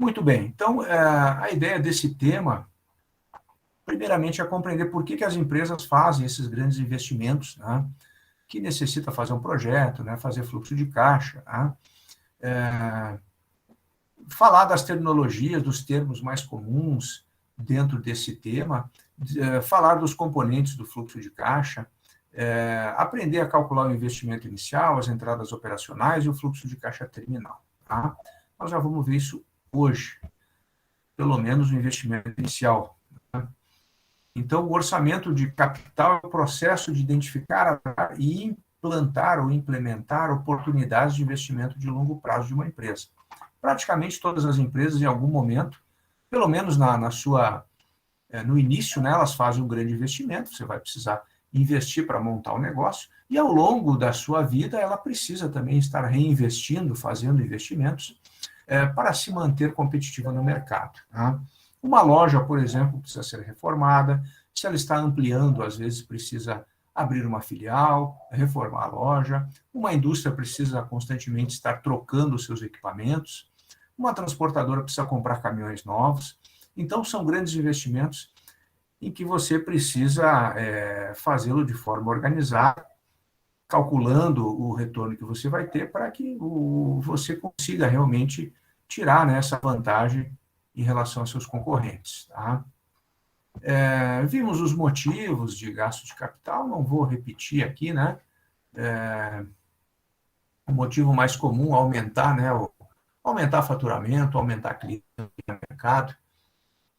Muito bem. Então, a ideia desse tema, primeiramente, é compreender por que as empresas fazem esses grandes investimentos, né, que necessita fazer um projeto, né, fazer fluxo de caixa, né, falar das terminologias, dos termos mais comuns dentro desse tema, falar dos componentes do fluxo de caixa, aprender a calcular o investimento inicial, as entradas operacionais e o fluxo de caixa terminal. Tá? Nós já vamos ver isso hoje, pelo menos o investimento inicial. Tá? Então, o orçamento de capital é o processo de identificar e implantar ou implementar oportunidades de investimento de longo prazo de uma empresa. Praticamente todas as empresas, em algum momento, pelo menos no início, né, elas fazem um grande investimento, você vai precisar investir para montar o negócio, e ao longo da sua vida ela precisa também estar reinvestindo, fazendo investimentos, para se manter competitiva no mercado. Tá? Uma loja, por exemplo, precisa ser reformada, se ela está ampliando, às vezes precisa abrir uma filial, reformar a loja, uma indústria precisa constantemente estar trocando os seus equipamentos, uma transportadora precisa comprar caminhões novos. Então, são grandes investimentos em que você precisa fazê-lo de forma organizada, calculando o retorno que você vai ter para que você consiga realmente tirar, né, essa vantagem em relação aos seus concorrentes. Tá? Vimos os motivos de gasto de capital, não vou repetir aqui, né? O motivo mais comum é aumentar, né, aumentar faturamento, aumentar cliente no mercado,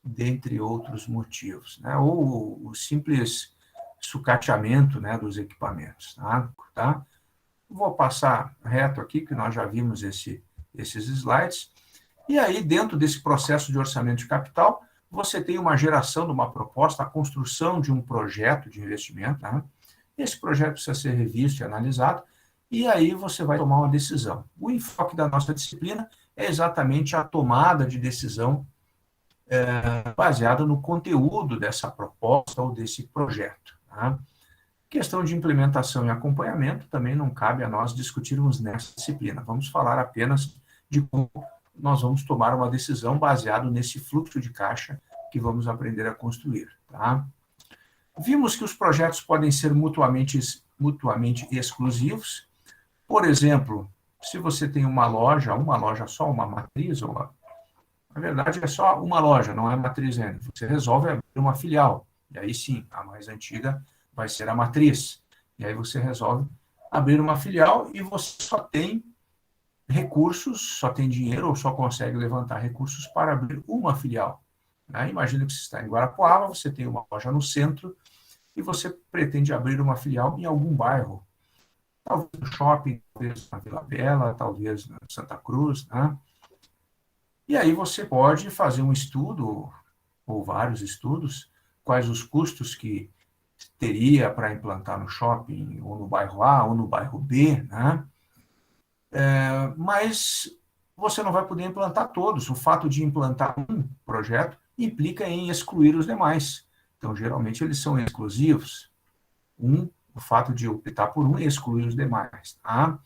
dentre outros motivos, né? Ou o simples sucateamento, né, dos equipamentos. Tá? Vou passar reto aqui, que nós já vimos esses slides. E aí, dentro desse processo de orçamento de capital, você tem uma geração de uma proposta, a construção de um projeto de investimento. Né? Esse projeto precisa ser revisto e analisado, e aí você vai tomar uma decisão. O enfoque da nossa disciplina é exatamente a tomada de decisão baseada no conteúdo dessa proposta ou desse projeto. Tá? Questão de implementação e acompanhamento também não cabe a nós discutirmos nessa disciplina. Vamos falar apenas de como nós vamos tomar uma decisão baseado nesse fluxo de caixa que vamos aprender a construir. Tá? Vimos que os projetos podem ser mutuamente exclusivos. Por exemplo, se você tem uma loja só, uma matriz, ou na verdade é só uma loja, não é matriz ainda. Você resolve abrir uma filial, e aí sim, a mais antiga vai ser a matriz. E aí você resolve abrir uma filial e você só tem recursos, só tem dinheiro ou só consegue levantar recursos para abrir uma filial. Né? Imagina que você está em Guarapuava, você tem uma loja no centro e você pretende abrir uma filial em algum bairro. Talvez no shopping, talvez na Vila Bela, talvez na Santa Cruz. Né? E aí você pode fazer um estudo, ou vários estudos, quais os custos que teria para implantar no shopping, ou no bairro A, ou no bairro B, né? Mas você não vai poder implantar todos. O fato de implantar um projeto implica em excluir os demais. Então, geralmente, eles são exclusivos. O fato de optar por um e excluir os demais. Tá?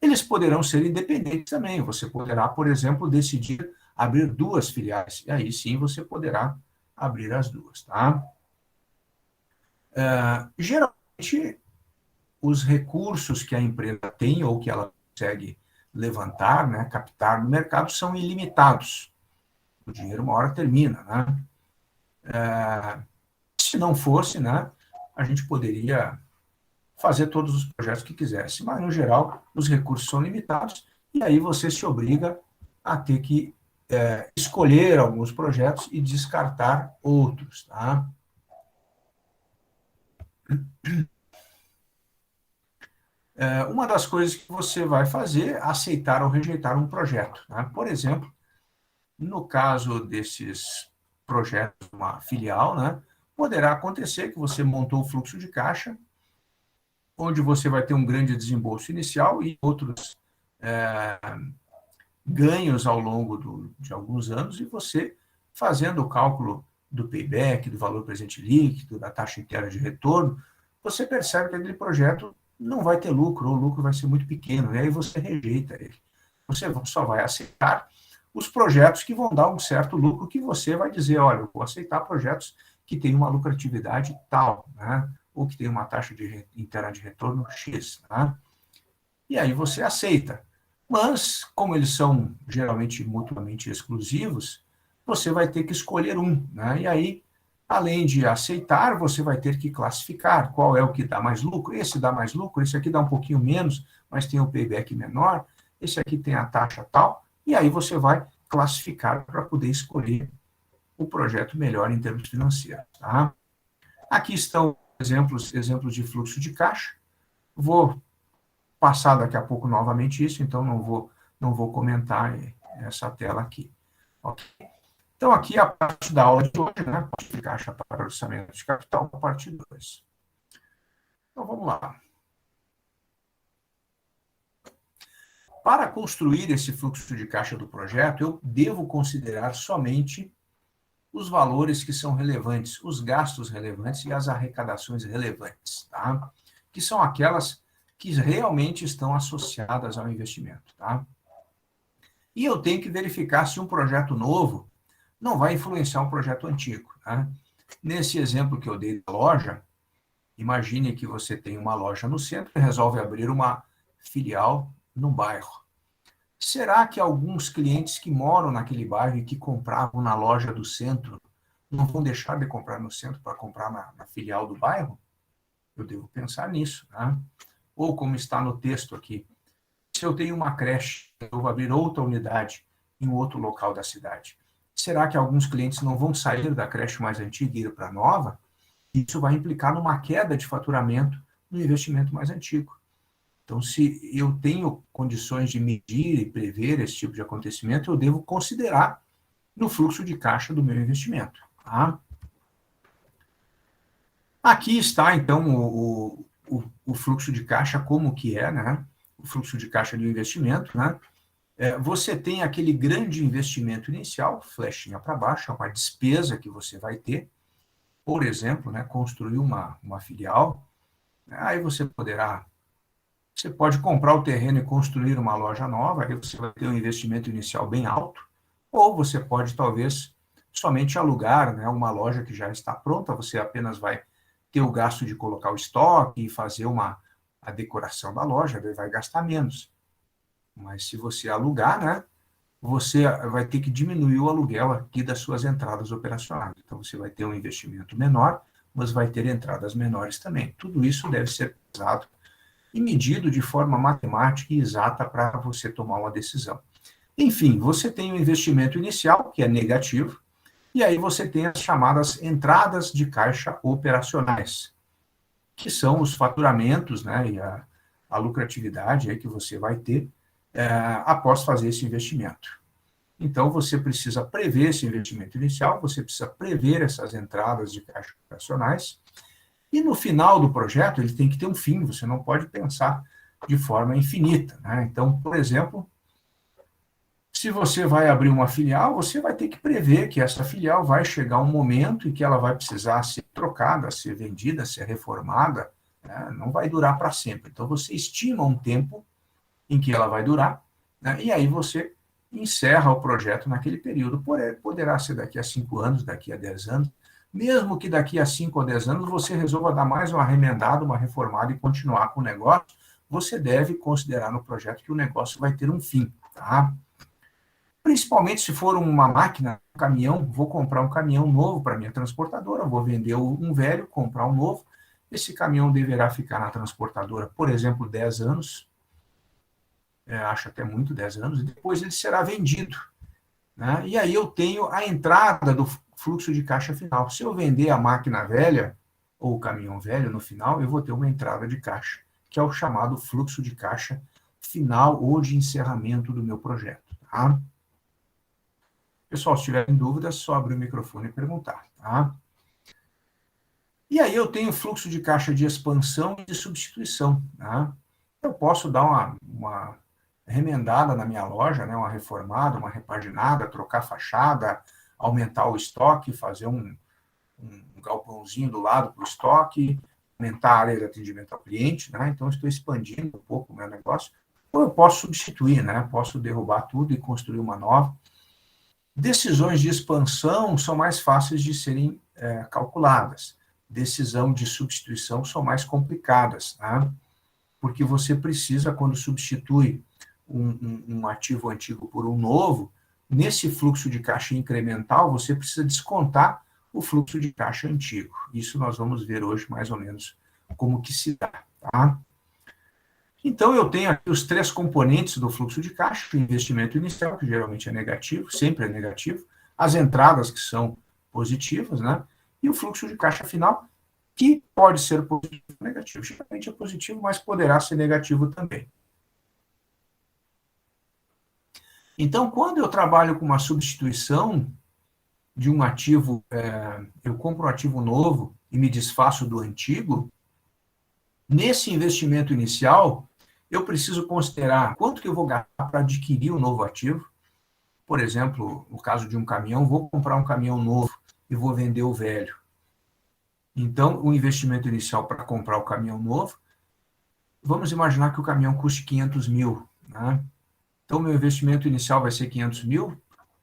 Eles poderão ser independentes também. Você poderá, por exemplo, decidir abrir 2 filiais. E aí sim você poderá abrir as 2. Tá? Geralmente, os recursos que a empresa tem ou que ela consegue levantar, né, captar no mercado, são ilimitados. O dinheiro uma hora termina. Né? Se não fosse, né, a gente poderia fazer todos os projetos que quisesse, mas, no geral, os recursos são limitados e aí você se obriga a ter que escolher alguns projetos e descartar outros. Tá? Uma das coisas que você vai fazer é aceitar ou rejeitar um projeto. Né? Por exemplo, no caso desses projetos, uma filial, né, poderá acontecer que você montou o fluxo de caixa, onde você vai ter um grande desembolso inicial e outros ganhos ao longo de alguns anos, e você, fazendo o cálculo do payback, do valor presente líquido, da taxa inteira de retorno, você percebe que aquele projeto não vai ter lucro, ou o lucro vai ser muito pequeno, e aí você rejeita ele. Você só vai aceitar os projetos que vão dar um certo lucro, que você vai dizer, olha, eu vou aceitar projetos que têm uma lucratividade tal, né? Ou que tem uma taxa interna de retorno X, né? E aí você aceita. Mas, como eles são geralmente mutuamente exclusivos, você vai ter que escolher um, né? E aí, além de aceitar, você vai ter que classificar qual é o que dá mais lucro. Esse dá mais lucro, esse aqui dá um pouquinho menos, mas tem um payback menor, esse aqui tem a taxa tal, e aí você vai classificar para poder escolher o projeto melhor em termos financeiros. Tá? Aqui estão exemplos de fluxo de caixa. Vou passar daqui a pouco novamente isso, então não vou comentar essa tela aqui. Okay? Então, aqui a parte da aula de hoje, né? Parte de caixa para orçamento de capital, parte 2. Então, vamos lá. Para construir esse fluxo de caixa do projeto, eu devo considerar somente os valores que são relevantes, os gastos relevantes e as arrecadações relevantes, tá? Que são aquelas que realmente estão associadas ao investimento, tá? E eu tenho que verificar se um projeto novo não vai influenciar um projeto antigo, tá? Nesse exemplo que eu dei da loja, imagine que você tem uma loja no centro e resolve abrir uma filial no bairro. Será que alguns clientes que moram naquele bairro e que compravam na loja do centro não vão deixar de comprar no centro para comprar na filial do bairro? Eu devo pensar nisso, né? Ou como está no texto aqui, se eu tenho uma creche, eu vou abrir outra unidade em outro local da cidade. Será que alguns clientes não vão sair da creche mais antiga e ir para a nova? Isso vai implicar numa queda de faturamento no investimento mais antigo. Então, se eu tenho condições de medir e prever esse tipo de acontecimento, eu devo considerar no fluxo de caixa do meu investimento. Tá? Aqui está, então, o fluxo de caixa, como que é, né? O fluxo de caixa do investimento, né? Você tem aquele grande investimento inicial, flechinha para baixo, é uma despesa que você vai ter, por exemplo, né, construir uma filial, aí você pode comprar o terreno e construir uma loja nova, aí você vai ter um investimento inicial bem alto, ou você pode, talvez, somente alugar, né, uma loja que já está pronta, você apenas vai ter o gasto de colocar o estoque e fazer a decoração da loja, vai gastar menos. Mas se você alugar, né, você vai ter que diminuir o aluguel aqui das suas entradas operacionais. Então, você vai ter um investimento menor, mas vai ter entradas menores também. Tudo isso deve ser pesado e medido de forma matemática e exata para você tomar uma decisão. Enfim, você tem o investimento inicial, que é negativo, e aí você tem as chamadas entradas de caixa operacionais, que são os faturamentos, né, e a lucratividade aí que você vai ter após fazer esse investimento. Então, você precisa prever esse investimento inicial, você precisa prever essas entradas de caixa operacionais, e no final do projeto, ele tem que ter um fim, você não pode pensar de forma infinita, né? Então, por exemplo, se você vai abrir uma filial, você vai ter que prever que essa filial vai chegar um momento em que ela vai precisar ser trocada, ser vendida, ser reformada, né? Não vai durar para sempre. Então, você estima um tempo em que ela vai durar, né? E aí você encerra o projeto naquele período. Poderá ser daqui a 5 anos, daqui a 10 anos, mesmo que daqui a 5 ou 10 anos você resolva dar mais uma remendada, uma reformada e continuar com o negócio, você deve considerar no projeto que o negócio vai ter um fim, tá? Principalmente se for uma máquina, um caminhão, vou comprar um caminhão novo para minha transportadora, vou vender um velho, comprar um novo, esse caminhão deverá ficar na transportadora, por exemplo, 10 anos, acho até muito 10 anos, e depois ele será vendido, né? E aí eu tenho a entrada do fluxo de caixa final. Se eu vender a máquina velha, ou o caminhão velho no final, eu vou ter uma entrada de caixa, que é o chamado fluxo de caixa final ou de encerramento do meu projeto. Tá? Pessoal, se tiverem dúvidas, só abrir o microfone e perguntar. Tá? E aí eu tenho fluxo de caixa de expansão e de substituição. Tá? Eu posso dar uma remendada na minha loja, né, uma reformada, uma repaginada, trocar fachada, aumentar o estoque, fazer um galpãozinho do lado para o estoque, aumentar a área de atendimento ao cliente, né? Então, eu estou expandindo um pouco o meu negócio. Ou eu posso substituir, né? Posso derrubar tudo e construir uma nova. Decisões de expansão são mais fáceis de serem calculadas. Decisão de substituição são mais complicadas, tá? Porque você precisa, quando substitui um ativo antigo por um novo, nesse fluxo de caixa incremental, você precisa descontar o fluxo de caixa antigo. Isso nós vamos ver hoje, mais ou menos, como que se dá, tá? Então, eu tenho aqui os 3 componentes do fluxo de caixa: o investimento inicial, que geralmente é negativo, sempre é negativo, as entradas, que são positivas, né? E o fluxo de caixa final, que pode ser positivo ou negativo. Geralmente é positivo, mas poderá ser negativo também. Então, quando eu trabalho com uma substituição de um ativo, eu compro um ativo novo e me desfaço do antigo, nesse investimento inicial, eu preciso considerar quanto que eu vou gastar para adquirir um novo ativo. Por exemplo, no caso de um caminhão, vou comprar um caminhão novo e vou vender o velho. Então, o investimento inicial para comprar o caminhão novo, vamos imaginar que o caminhão custe 500 mil, né? Então, meu investimento inicial vai ser 500 mil?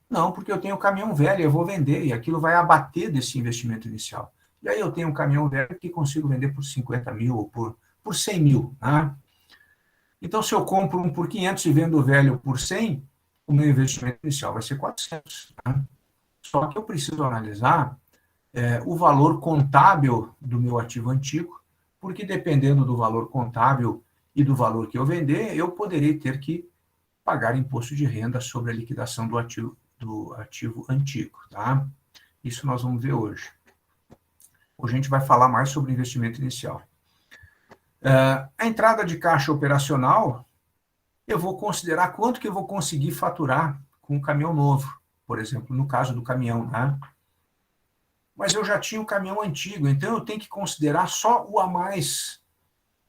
Não, porque eu tenho o caminhão velho, eu vou vender, e aquilo vai abater desse investimento inicial. E aí eu tenho um caminhão velho que consigo vender por 50 mil ou por 100 mil, né? Então, se eu compro um por 500 e vendo o velho por 100, o meu investimento inicial vai ser 400. Né? Só que eu preciso analisar o valor contábil do meu ativo antigo, porque dependendo do valor contábil e do valor que eu vender, eu poderei ter que pagar imposto de renda sobre a liquidação do ativo antigo. Tá? Isso nós vamos ver hoje. Hoje a gente vai falar mais sobre investimento inicial. A entrada de caixa operacional, eu vou considerar quanto que eu vou conseguir faturar com um caminhão novo, por exemplo, no caso do caminhão, né? Mas eu já tinha um caminhão antigo, então eu tenho que considerar só o a mais.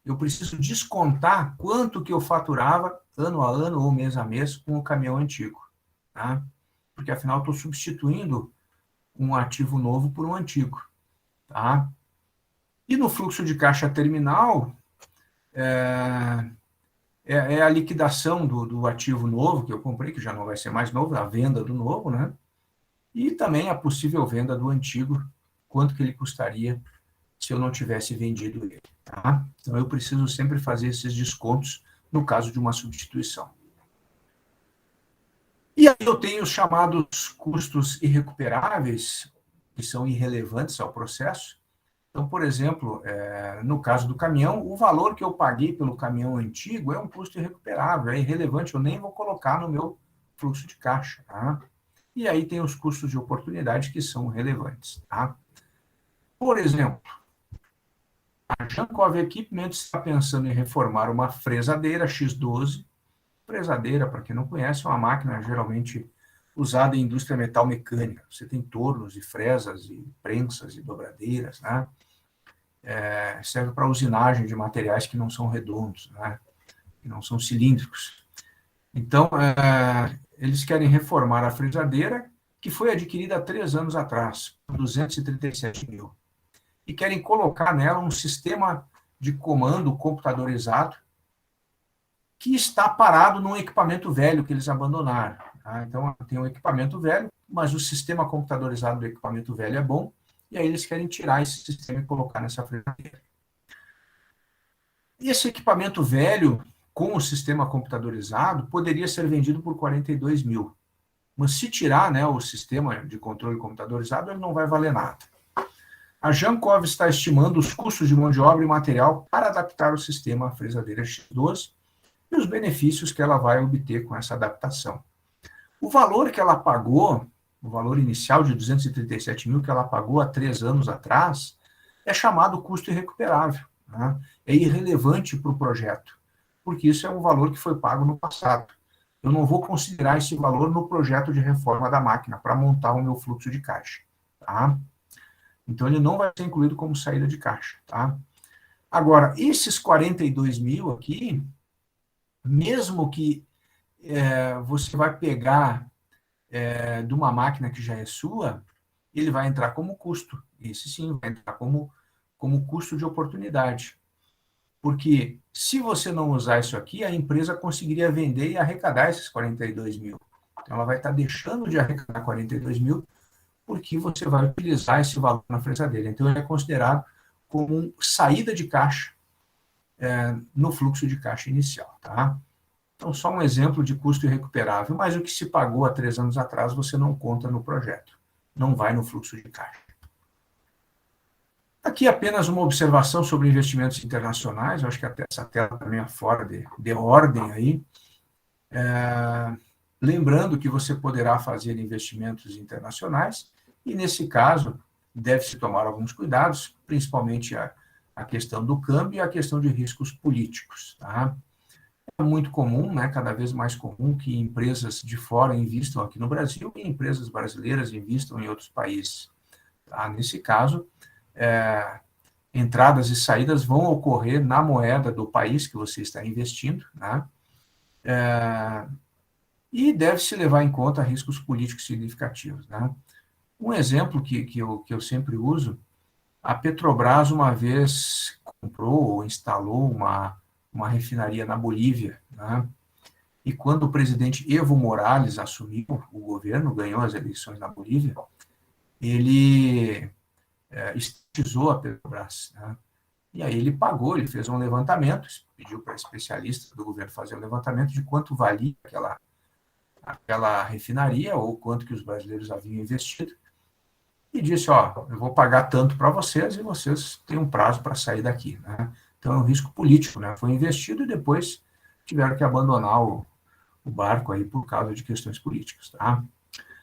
Eu preciso descontar quanto que eu faturava ano a ano ou mês a mês com o caminhão antigo, tá? Porque afinal estou substituindo um ativo novo por um antigo, tá? E no fluxo de caixa terminal, é a liquidação do ativo novo que eu comprei, que já não vai ser mais novo, a venda do novo, né? E também a possível venda do antigo, quanto que ele custaria se eu não tivesse vendido ele, tá? Então, eu preciso sempre fazer esses descontos no caso de uma substituição. E aí eu tenho os chamados custos irrecuperáveis, que são irrelevantes ao processo. Então, por exemplo, no caso do caminhão, o valor que eu paguei pelo caminhão antigo é um custo irrecuperável, é irrelevante, eu nem vou colocar no meu fluxo de caixa, tá? E aí tem os custos de oportunidade que são relevantes, tá? Por exemplo, a Jankov Equipment está pensando em reformar uma fresadeira X12. Fresadeira, para quem não conhece, é uma máquina geralmente usada em indústria metal mecânica. Você tem tornos e fresas e prensas e dobradeiras, né? Serve para usinagem de materiais que não são redondos, né? Que não são cilíndricos. Então, eles querem reformar a fresadeira, que foi adquirida há 3 anos atrás, por 237 mil. E querem colocar nela um sistema de comando computadorizado que está parado num equipamento velho que eles abandonaram. Tá? Então, tem um equipamento velho, mas o sistema computadorizado do equipamento velho é bom, e aí eles querem tirar esse sistema e colocar nessa fresadeira. E esse equipamento velho, com o sistema computadorizado, poderia ser vendido por 42 mil. Mas se tirar, né, o sistema de controle computadorizado, ele não vai valer nada. A Jankov está estimando os custos de mão de obra e material para adaptar o sistema à fresadeira X12 e os benefícios que ela vai obter com essa adaptação. O valor que ela pagou, o valor inicial de 237 mil que ela pagou há 3 anos atrás, é chamado custo irrecuperável. Né? É irrelevante para o projeto, porque isso é um valor que foi pago no passado. Eu não vou considerar esse valor no projeto de reforma da máquina para montar o meu fluxo de caixa. Tá? Então, ele não vai ser incluído como saída de caixa. Tá? Agora, esses 42 mil aqui, mesmo que você vai pegar de uma máquina que já é sua, ele vai entrar como custo. Esse sim, vai entrar como custo de oportunidade. Porque se você não usar isso aqui, a empresa conseguiria vender e arrecadar esses 42 mil. Então, ela vai estar deixando de arrecadar 42 mil porque você vai utilizar esse valor na frente dele. Então, ele é considerado como saída de caixa no fluxo de caixa inicial. Tá? Então, só um exemplo de custo irrecuperável, mas o que se pagou há 3 anos atrás, você não conta no projeto, não vai no fluxo de caixa. Aqui apenas uma observação sobre investimentos internacionais, eu acho que até essa tela também é fora de ordem aí. Lembrando que você poderá fazer investimentos internacionais, e nesse caso, deve-se tomar alguns cuidados, principalmente a questão do câmbio e a questão de riscos políticos. Tá? É muito comum, né, cada vez mais comum, que empresas de fora investam aqui no Brasil e empresas brasileiras investam em outros países. Tá? Nesse caso, entradas e saídas vão ocorrer na moeda do país que você está investindo, né? E deve-se levar em conta riscos políticos significativos. Né? Um exemplo que eu sempre uso, a Petrobras uma vez comprou ou instalou uma refinaria na Bolívia, né? E quando o presidente Evo Morales assumiu o governo, ganhou as eleições na Bolívia, ele estatizou a Petrobras. Né? E aí ele pagou, ele fez um levantamento, pediu para especialistas do governo fazer um levantamento de quanto valia aquela refinaria ou quanto que os brasileiros haviam investido, e disse, eu vou pagar tanto para vocês e vocês têm um prazo para sair daqui. Né? Então é um risco político, né? Foi investido e depois tiveram que abandonar o barco aí por causa de questões políticas. Tá?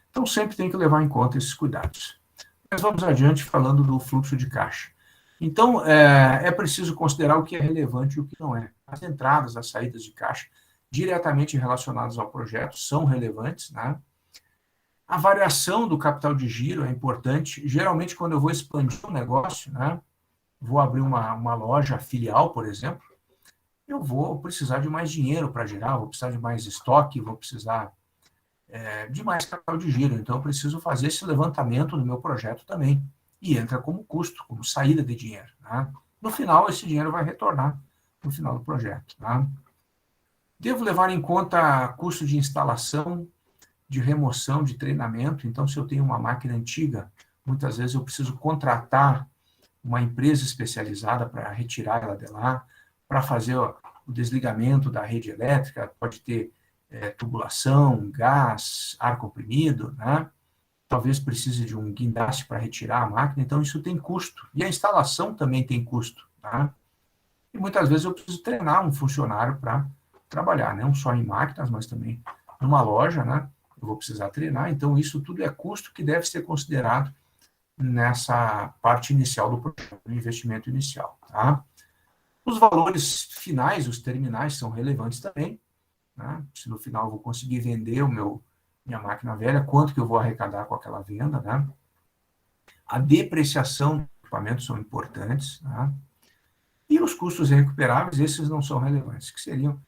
Então sempre tem que levar em conta esses cuidados. Mas vamos adiante falando do fluxo de caixa. Então, é preciso considerar o que é relevante e o que não é. As entradas, as saídas de caixa diretamente relacionadas ao projeto são relevantes, né? A variação do capital de giro é importante. Geralmente, quando eu vou expandir um negócio, né, vou abrir uma loja filial, por exemplo, eu vou precisar de mais dinheiro para girar, vou precisar de mais estoque, vou precisar de mais capital de giro. Então, eu preciso fazer esse levantamento no meu projeto também. E entra como custo, como saída de dinheiro. Né? No final, esse dinheiro vai retornar no final do projeto. Tá? Devo levar em conta custo de instalação, de remoção, de treinamento. Então, se eu tenho uma máquina antiga, muitas vezes eu preciso contratar uma empresa especializada para retirar ela de lá, para fazer o desligamento da rede elétrica, pode ter tubulação, gás, ar comprimido, né? Talvez precise de um guindaste para retirar a máquina, então isso tem custo. E a instalação também tem custo. Tá? E muitas vezes eu preciso treinar um funcionário para trabalhar, não só em máquinas, mas também numa loja, né? Eu vou precisar treinar, então isso tudo é custo que deve ser considerado nessa parte inicial do projeto, do investimento inicial. Tá? Os valores finais, os terminais, são relevantes também. Né? Se no final eu vou conseguir vender minha máquina velha, quanto que eu vou arrecadar com aquela venda. Né? A depreciação do equipamento são importantes. Né? E os custos recuperáveis, esses não são relevantes, que seriam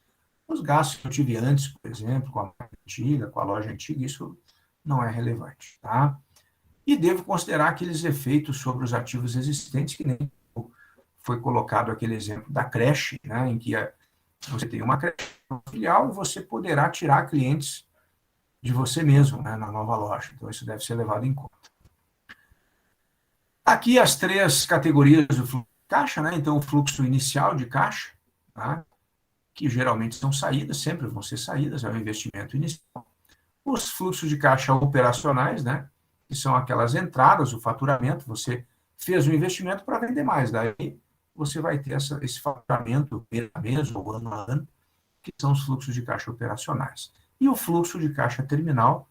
os gastos que eu tive antes, por exemplo, com a máquina antiga, com a loja antiga, isso não é relevante. Tá? E devo considerar aqueles efeitos sobre os ativos existentes, que nem foi colocado aquele exemplo da creche, né, em que você tem uma creche filial e você poderá tirar clientes de você mesmo, né, na nova loja. Então, isso deve ser levado em conta. Aqui as 3 categorias do fluxo de caixa, né? Então, o fluxo inicial de caixa, tá? Que geralmente são saídas, sempre vão ser saídas, é o investimento inicial. Os fluxos de caixa operacionais, né? Que são aquelas entradas, o faturamento, você fez um investimento para vender mais, daí você vai ter esse faturamento mês a mês ou ano a ano, que são os fluxos de caixa operacionais. E o fluxo de caixa terminal,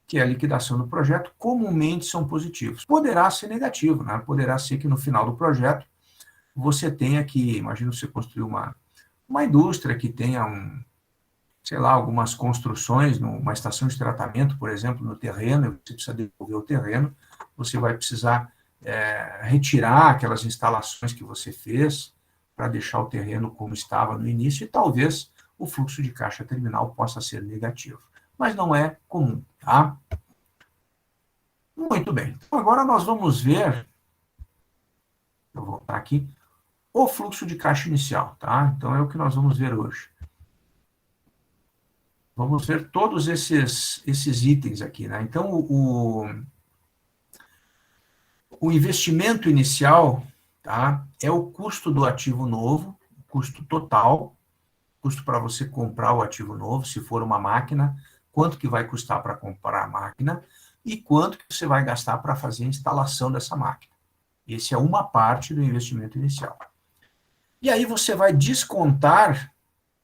que é a liquidação do projeto, comumente são positivos. Poderá ser negativo, né? Poderá ser que no final do projeto você tenha que, imagina você construir uma indústria que tenha sei lá, algumas construções, numa estação de tratamento, por exemplo, no terreno, você precisa devolver o terreno, você vai precisar retirar aquelas instalações que você fez para deixar o terreno como estava no início, e talvez o fluxo de caixa terminal possa ser negativo. Mas não é comum, tá? Muito bem. Então, agora nós vamos ver, vou voltar aqui, o fluxo de caixa inicial, tá? Então, é o que nós vamos ver hoje. vamos ver todos esses itens aqui, né? Então, o investimento inicial, tá, é o custo do ativo novo, o custo total, custo para você comprar o ativo novo, se for uma máquina, quanto que vai custar para comprar a máquina e quanto que você vai gastar para fazer a instalação dessa máquina. Esse é uma parte do investimento inicial. E aí você vai descontar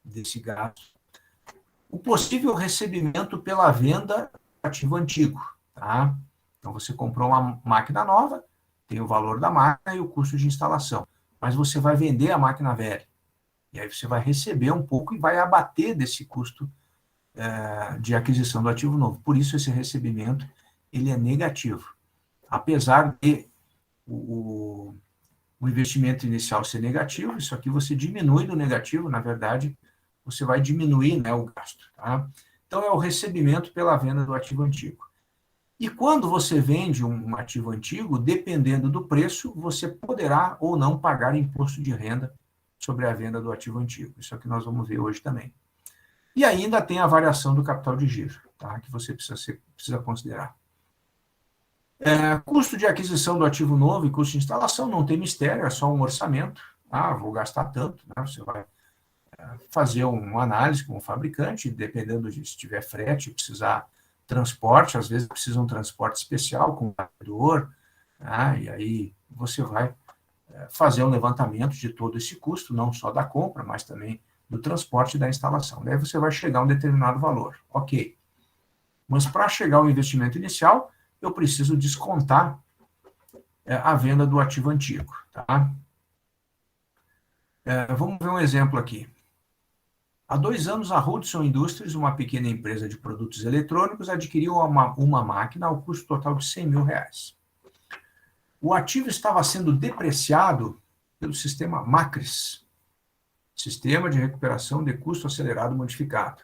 desse gasto o possível recebimento pela venda do ativo antigo, tá? Então você comprou uma máquina nova, tem o valor da máquina e o custo de instalação, mas você vai vender a máquina velha. E aí você vai receber um pouco e vai abater desse custo de aquisição do ativo novo. Por isso esse recebimento ele é negativo. Apesar de o investimento inicial ser negativo, isso aqui você diminui do negativo, na verdade, você vai diminuir, né, o gasto. Tá? Então é o recebimento pela venda do ativo antigo. E quando você vende um ativo antigo, dependendo do preço, você poderá ou não pagar imposto de renda sobre a venda do ativo antigo. Isso é o que nós vamos ver hoje também. E ainda tem a variação do capital de giro, tá? Que você precisa considerar. Custo de aquisição do ativo novo e custo de instalação não tem mistério, é só um orçamento. Ah, vou gastar tanto, né? Você vai fazer uma análise com o fabricante, dependendo de se tiver frete, precisar transporte, às vezes precisa um transporte especial com o carregador, né? E aí você vai fazer um levantamento de todo esse custo, não só da compra, mas também do transporte e da instalação. Daí você vai chegar a um determinado valor. Ok. Mas para chegar ao investimento inicial, eu preciso descontar a venda do ativo antigo. Tá? Vamos ver um exemplo aqui. Há 2 anos, a Hudson Industries, uma pequena empresa de produtos eletrônicos, adquiriu uma máquina ao custo total de R$100 mil. O ativo estava sendo depreciado pelo sistema MACRES, Sistema de Recuperação de Custo Acelerado Modificado.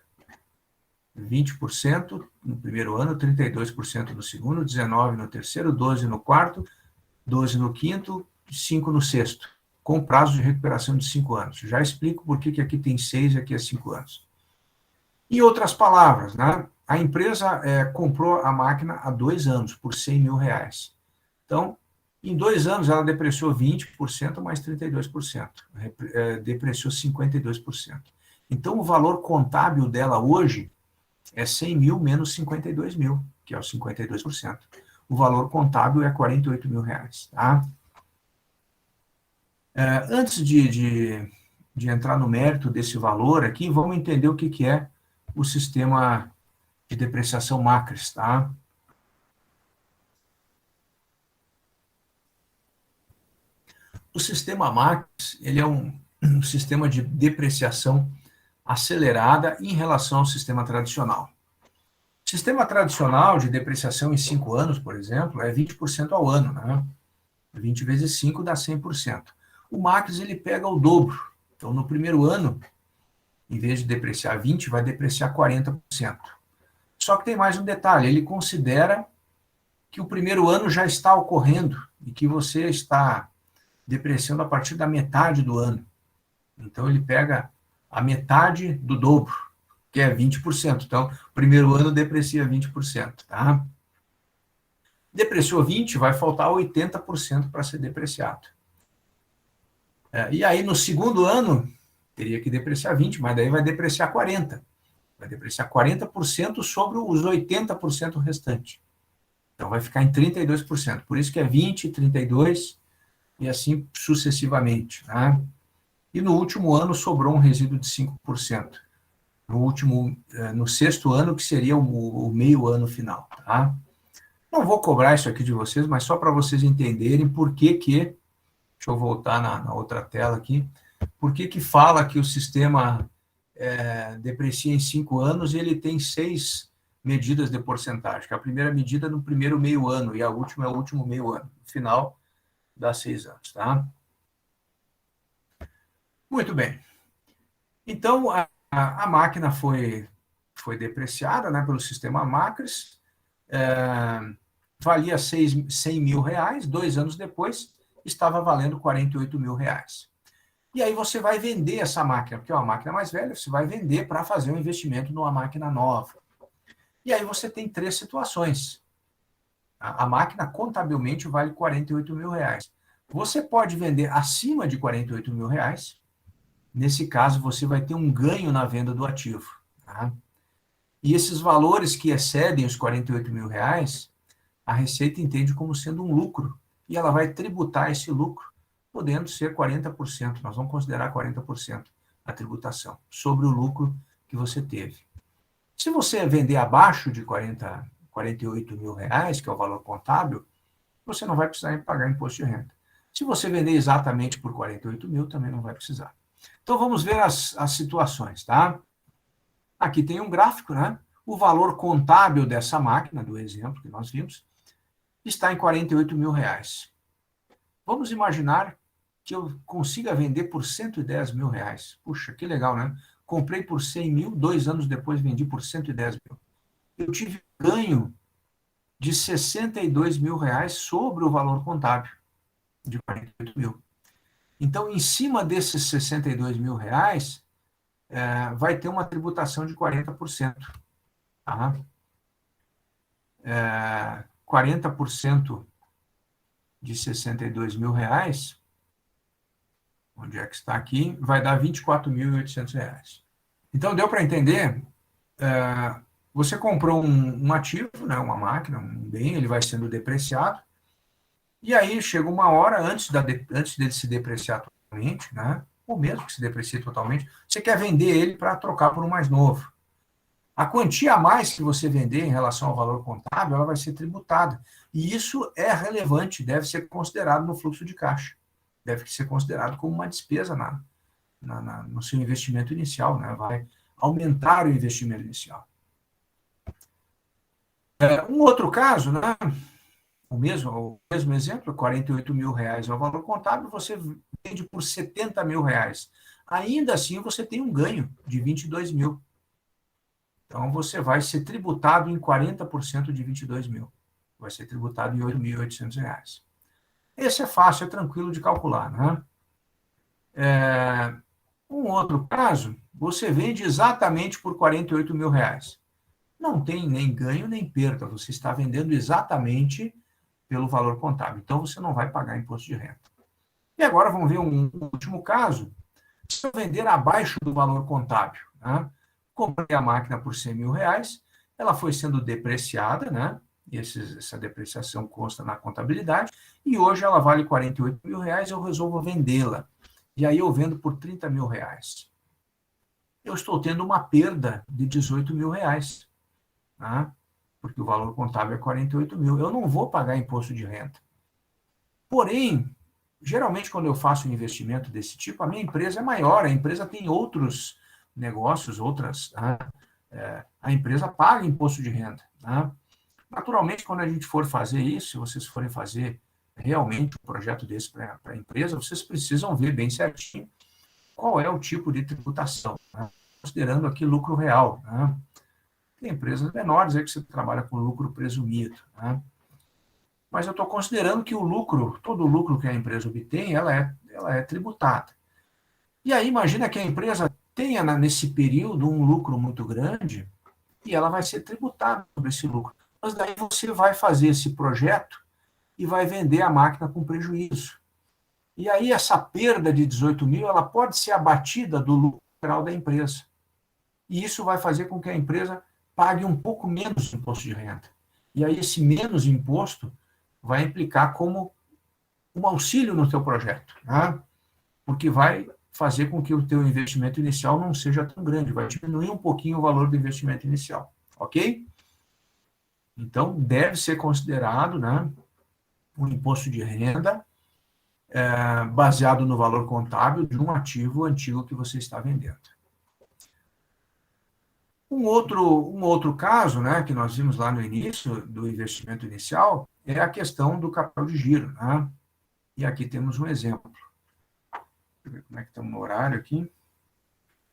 20% no primeiro ano, 32% no segundo, 19% no terceiro, 12% no quarto, 12% no quinto, 5% no sexto, com prazo de recuperação de 5 anos. Já explico por que aqui tem 6 e aqui é 5 anos. Em outras palavras, né, a empresa comprou a máquina há 2 anos, por R$100 mil. Então, em 2 anos, ela depreciou 20% mais 32%, depreciou 52%. Então, o valor contábil dela hoje é 100 mil menos 52 mil, que é os 52%. O valor contábil é R$48 mil. Tá? Antes de entrar no mérito desse valor aqui, vamos entender o que é o sistema de depreciação MACRES. Tá? O sistema MACRES ele é um sistema de depreciação acelerada em relação ao sistema tradicional. O sistema tradicional de depreciação em 5 anos, por exemplo, é 20% ao ano, né? 20 vezes 5 dá 100%. O MACRES ele pega o dobro. Então, no primeiro ano, em vez de depreciar 20%, vai depreciar 40%. Só que tem mais um detalhe, ele considera que o primeiro ano já está ocorrendo e que você está depreciando a partir da metade do ano. Então, ele pega a metade do dobro, que é 20%. Então, primeiro ano deprecia 20%. Tá? Depreciou 20%, vai faltar 80% para ser depreciado. E aí, no segundo ano, teria que depreciar 20%, mas daí vai depreciar 40%. Vai depreciar 40% sobre os 80% restante. Então, vai ficar em 32%. Por isso que é 20%, 32% e assim sucessivamente. Tá? E no último ano sobrou um resíduo de 5%. No sexto ano, que seria o meio ano final. Tá? Não vou cobrar isso aqui de vocês, mas só para vocês entenderem por que deixa eu voltar na outra tela aqui, por que fala que o sistema deprecia em 5 anos e ele tem 6 medidas de porcentagem, que a primeira medida é no primeiro meio ano e a última é o último meio ano. No final, dá 6 anos. Tá? Muito bem. Então, a máquina foi depreciada, né, pelo sistema MACRES, valia 100 mil reais, 2 anos depois estava valendo 48 mil reais. E aí você vai vender essa máquina, porque é uma máquina mais velha, você vai vender para fazer um investimento numa máquina nova. E aí você tem três situações. A máquina contabilmente vale R$ 48.000. Você pode vender acima de R$ 48.000. Nesse caso, você vai ter um ganho na venda do ativo. Tá? E esses valores que excedem os R$ 48.000, a Receita entende como sendo um lucro. E ela vai tributar esse lucro, podendo ser 40%. Nós vamos considerar 40% a tributação sobre o lucro que você teve. Se você vender abaixo de R$ 48.000, que é o valor contábil, você não vai precisar pagar imposto de renda. Se você vender exatamente por 48 mil, também não vai precisar. Então, vamos ver as situações, tá? Aqui tem um gráfico, né? O valor contábil dessa máquina, do exemplo que nós vimos, está em R$ 48.000. Vamos imaginar que eu consiga vender por R$ 110.000. Puxa, que legal, né? Comprei por 100 mil, 2 anos depois vendi por 110 mil. Eu tive ganho de R$ 62.000 sobre o valor contábil de 48 mil. Então, em cima desses R$ 62.000, vai ter uma tributação de 40%. Tá? 40% de R$ 62.000, onde é que está aqui, vai dar R$ 24.800. Então, deu para entender? Você comprou um ativo, né, uma máquina, um bem, ele vai sendo depreciado, e aí chega uma hora, antes dele se depreciar totalmente, né, ou mesmo que se deprecie totalmente, você quer vender ele para trocar por um mais novo. A quantia a mais que você vender em relação ao valor contábil, ela vai ser tributada. E isso é relevante, deve ser considerado no fluxo de caixa. Deve ser considerado como uma despesa no seu investimento inicial, né? Vai aumentar o investimento inicial. Um outro caso, né? O mesmo exemplo, R$ 48.000 é o valor contábil, você vende por R$ 70.000. Ainda assim, você tem um ganho de 22 mil. Então, você vai ser tributado em 40% de 22 mil. Vai ser tributado em R$ 8.800. Esse é fácil, é tranquilo de calcular, né? Um outro caso, você vende exatamente por R$ 48.000. Não tem nem ganho nem perda, você está vendendo exatamente pelo valor contábil. Então, você não vai pagar imposto de renda. E agora vamos ver um último caso. Se eu vender abaixo do valor contábil, né? Comprei a máquina por R$ 100.000, ela foi sendo depreciada, né? E essa depreciação consta na contabilidade, e hoje ela vale R$ 48.000, eu resolvo vendê-la. E aí eu vendo por R$ 30.000. Eu estou tendo uma perda de R$ 18.000, tá? Porque o valor contábil é 48 mil. Eu não vou pagar imposto de renda. Porém, geralmente quando eu faço um investimento desse tipo, a minha empresa é maior, a empresa tem outros negócios, a empresa paga imposto de renda. Tá? Naturalmente, quando a gente for fazer isso, se vocês forem fazer realmente um projeto desse para a empresa, vocês precisam ver bem certinho qual é o tipo de tributação, né? Considerando aqui lucro real. Né? Tem empresas menores aí que você trabalha com lucro presumido. Né? Mas eu estou considerando que todo o lucro que a empresa obtém, ela é tributada. E aí, imagina que a empresa tenha, nesse período, um lucro muito grande, e ela vai ser tributada sobre esse lucro. Mas daí você vai fazer esse projeto e vai vender a máquina com prejuízo. E aí essa perda de 18 mil, ela pode ser abatida do lucro geral da empresa. E isso vai fazer com que a empresa pague um pouco menos de imposto de renda. E aí esse menos imposto vai implicar como um auxílio no teu projeto, né? Porque vai fazer com que o teu investimento inicial não seja tão grande, vai diminuir um pouquinho o valor do investimento inicial, ok? Então, deve ser considerado, né, um imposto de renda baseado no valor contábil de um ativo antigo que você está vendendo. Um outro caso, né, que nós vimos lá no início do investimento inicial é a questão do capital de giro. Né? E aqui temos um exemplo. Deixa eu ver como é que estamos no horário aqui.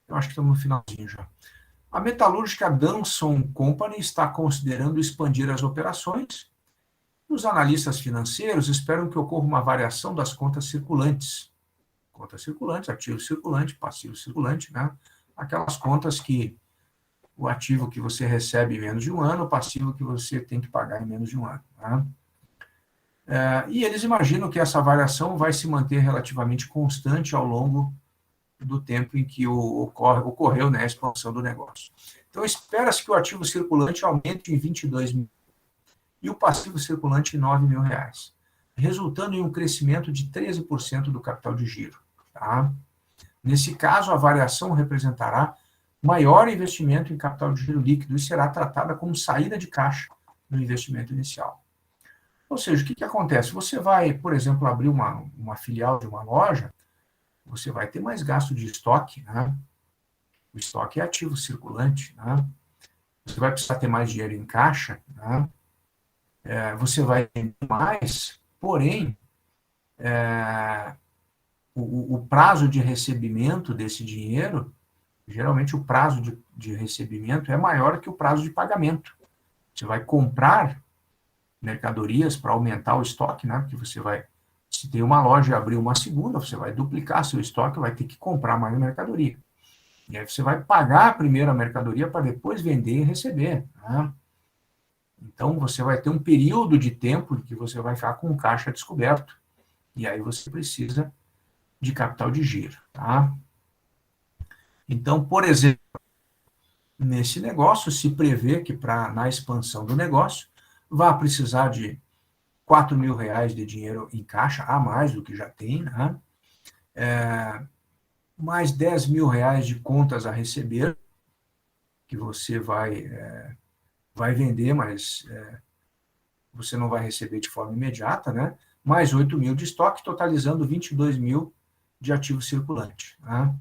Eu acho que estamos no finalzinho já. A metalúrgica Danson Company está considerando expandir as operações. Os analistas financeiros esperam que ocorra uma variação das contas circulantes. Conta circulante, ativo circulante, passivo circulante, né? Aquelas contas que o ativo que você recebe em menos de um ano, o passivo que você tem que pagar em menos de um ano. Né? E eles imaginam que essa variação vai se manter relativamente constante ao longo do tempo em que ocorreu, né, a expansão do negócio. Então, espera-se que o ativo circulante aumente em 22 mil e o passivo circulante em 9 mil reais, resultando em um crescimento de 13% do capital de giro. Tá? Nesse caso, a variação representará maior investimento em capital de giro líquido e será tratada como saída de caixa no investimento inicial. Ou seja, o que acontece? Você vai, por exemplo, abrir uma filial de uma loja, você vai ter mais gasto de estoque, né? O estoque é ativo circulante, né? Você vai precisar ter mais dinheiro em caixa, né? Você vai ter mais, porém, o prazo de recebimento desse dinheiro, geralmente o prazo de recebimento é maior que o prazo de pagamento. Você vai comprar mercadorias para aumentar o estoque, né? Porque você vai, se tem uma loja e abrir uma segunda, você vai duplicar seu estoque, vai ter que comprar mais mercadoria. E aí você vai pagar a primeira mercadoria para depois vender e receber. Né? Então, você vai ter um período de tempo em que você vai ficar com o caixa descoberto. E aí você precisa de capital de giro. Tá? Então, por exemplo, nesse negócio, se prevê que na expansão do negócio, vai precisar de 4 mil reais de dinheiro em caixa, a mais do que já tem, né? Mais 10 mil reais de contas a receber, que você vai vender, mas você não vai receber de forma imediata, né? Mais 8 mil de estoque, totalizando 22 mil de ativo circulante. Né?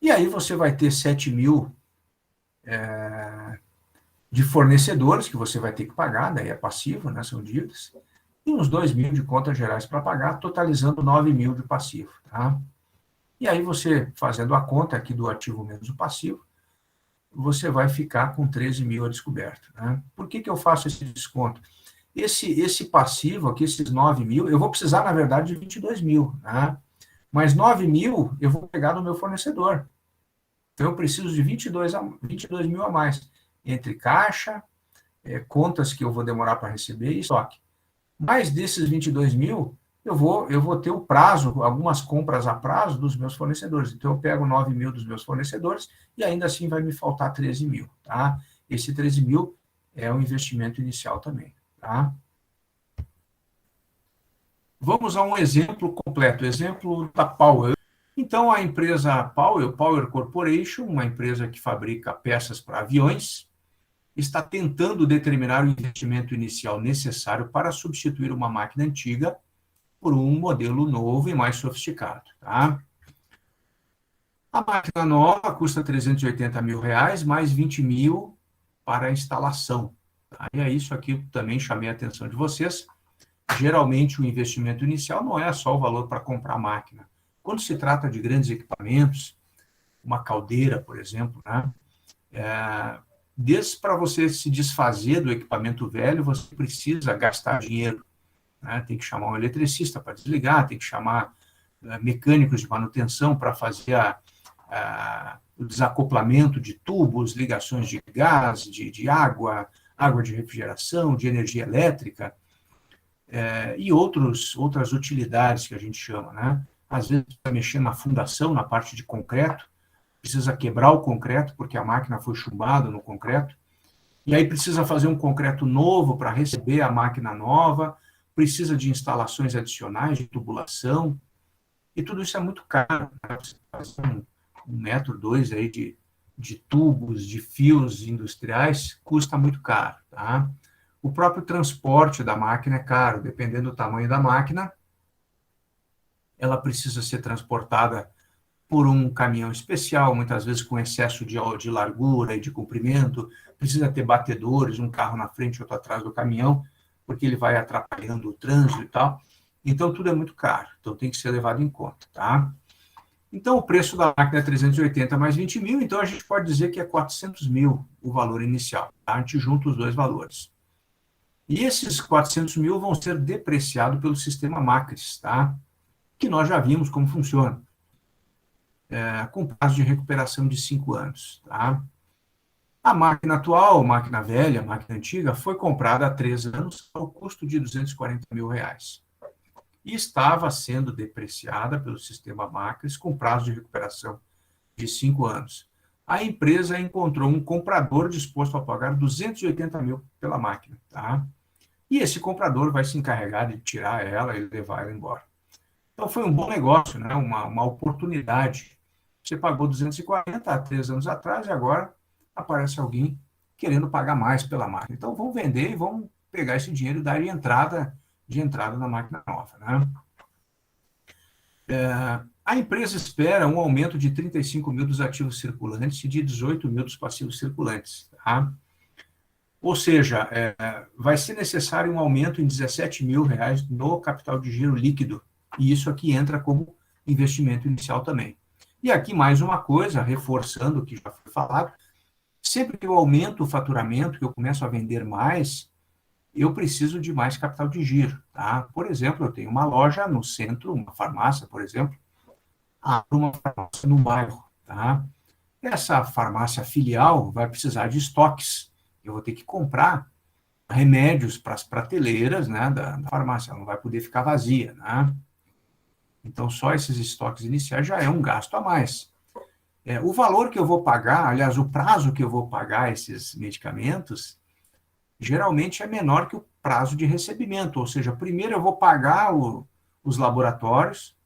E aí você vai ter 7 mil de fornecedores que você vai ter que pagar, daí é passivo, né? São dívidas, e uns 2 mil de contas gerais para pagar, totalizando 9 mil de passivo. Tá? E aí você, fazendo a conta aqui do ativo menos o passivo, você vai ficar com 13 mil a descoberto. Né? Por que eu faço esse desconto? Esse passivo aqui, esses 9 mil, eu vou precisar, na verdade, de 22 mil. Né? Mas 9 mil eu vou pegar do meu fornecedor. Então, eu preciso de 22 mil a mais, entre caixa, contas que eu vou demorar para receber e estoque. Mais desses 22 mil, eu vou ter o prazo, algumas compras a prazo dos meus fornecedores. Então, eu pego 9 mil dos meus fornecedores e ainda assim vai me faltar 13 mil. Tá? Esse 13 mil é o investimento inicial também. Tá? Vamos a um exemplo completo, exemplo da Powell. Então, a empresa Power Corporation, uma empresa que fabrica peças para aviões, está tentando determinar o investimento inicial necessário para substituir uma máquina antiga por um modelo novo e mais sofisticado. Tá? A máquina nova custa 380 mil reais, mais 20 mil para a instalação. Tá? E é isso aqui que também chamei a atenção de vocês. Geralmente, o investimento inicial não é só o valor para comprar a máquina. Quando se trata de grandes equipamentos, uma caldeira, por exemplo, né? Desde para você se desfazer do equipamento velho, você precisa gastar dinheiro. Né? Tem que chamar um eletricista para desligar, tem que chamar mecânicos de manutenção para fazer o desacoplamento de tubos, ligações de gás, de água, água de refrigeração, de energia elétrica, e outras utilidades que a gente chama. Né? Às vezes, precisa mexer na fundação, na parte de concreto, precisa quebrar o concreto, porque a máquina foi chumbada no concreto, e aí precisa fazer um concreto novo para receber a máquina nova, precisa de instalações adicionais, de tubulação, e tudo isso é muito caro. Né? Você faz um metro, dois aí de tubos, de fios industriais, custa muito caro. Tá? O próprio transporte da máquina é caro, dependendo do tamanho da máquina, ela precisa ser transportada por um caminhão especial, muitas vezes com excesso de largura e de comprimento, precisa ter batedores, um carro na frente e outro atrás do caminhão, porque ele vai atrapalhando o trânsito e tal. Então, tudo é muito caro, então tem que ser levado em conta. Tá? Então, o preço da máquina é 380 mais 20 mil, então a gente pode dizer que é 400 mil o valor inicial. Tá? A gente junta os dois valores. E esses 400 mil vão ser depreciados pelo sistema Macris, tá? que nós já vimos como funciona, com prazo de recuperação de 5 anos. Tá? A máquina atual, máquina velha, máquina antiga, foi comprada há 3 anos ao custo de R$ 240 mil. E estava sendo depreciada pelo sistema Macris com prazo de recuperação de 5 anos. A empresa encontrou um comprador disposto a pagar 280 mil pela máquina. Tá? E esse comprador vai se encarregar de tirar ela e levar ela embora. Então, foi um bom negócio, né? uma oportunidade. Você pagou 240 há 3 anos atrás e agora aparece alguém querendo pagar mais pela máquina. Então, vamos vender e vamos pegar esse dinheiro e dar de entrada na máquina nova. Né? A empresa espera um aumento de 35 mil dos ativos circulantes e de 18 mil dos passivos circulantes. Tá? Ou seja, vai ser necessário um aumento em 17 mil reais no capital de giro líquido. E isso aqui entra como investimento inicial também. E aqui mais uma coisa, reforçando o que já foi falado, sempre que eu aumento o faturamento, que eu começo a vender mais, eu preciso de mais capital de giro. Tá? Por exemplo, eu tenho uma loja no centro, uma farmácia, por exemplo, abro uma farmácia no bairro. Tá? Essa farmácia filial vai precisar de estoques. Eu vou ter que comprar remédios para as prateleiras, né, da farmácia, ela não vai poder ficar vazia. Né? Então, só esses estoques iniciais já é um gasto a mais. O valor que eu vou pagar, aliás, o prazo que eu vou pagar esses medicamentos, geralmente é menor que o prazo de recebimento, ou seja, primeiro eu vou pagar os laboratórios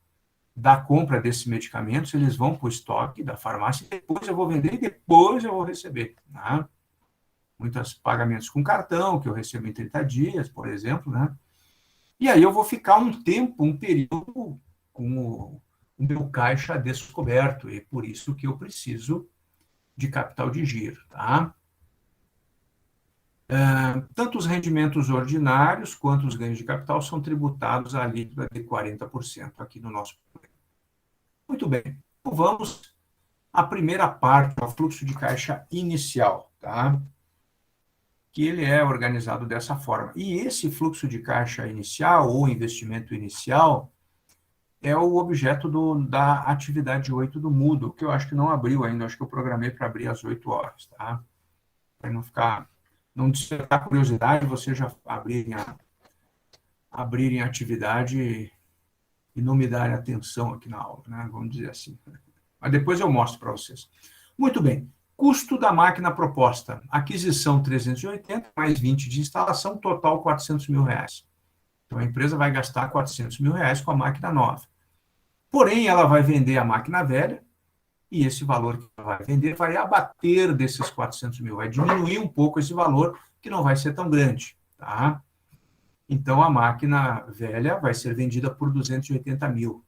da compra desses medicamentos, eles vão para o estoque da farmácia, depois eu vou vender e depois eu vou receber. Né? Muitos pagamentos com cartão, que eu recebo em 30 dias, por exemplo, né? E aí eu vou ficar um tempo, um período com o meu caixa descoberto, e por isso que eu preciso de capital de giro. Tá? Tanto os rendimentos ordinários quanto os ganhos de capital são tributados à alíquota de 40% aqui no nosso programa. Muito bem, então vamos à primeira parte, ao fluxo de caixa inicial, tá? Que ele é organizado dessa forma. E esse fluxo de caixa inicial, ou investimento inicial, é o objeto da atividade 8 do Moodle, que eu acho que não abriu ainda, acho que eu programei para abrir às 8 horas, tá? Para não despertar curiosidade, vocês já abrirem a atividade e não me darem atenção aqui na aula, né? Vamos dizer assim. Mas depois eu mostro para vocês. Muito bem. Custo da máquina proposta. Aquisição 380, mais 20 de instalação, total 400 mil reais. Então, a empresa vai gastar 400 mil reais com a máquina nova. Porém, ela vai vender a máquina velha, e esse valor que ela vai vender vai abater desses 400 mil, vai diminuir um pouco esse valor, que não vai ser tão grande. Tá? Então, a máquina velha vai ser vendida por 280 mil.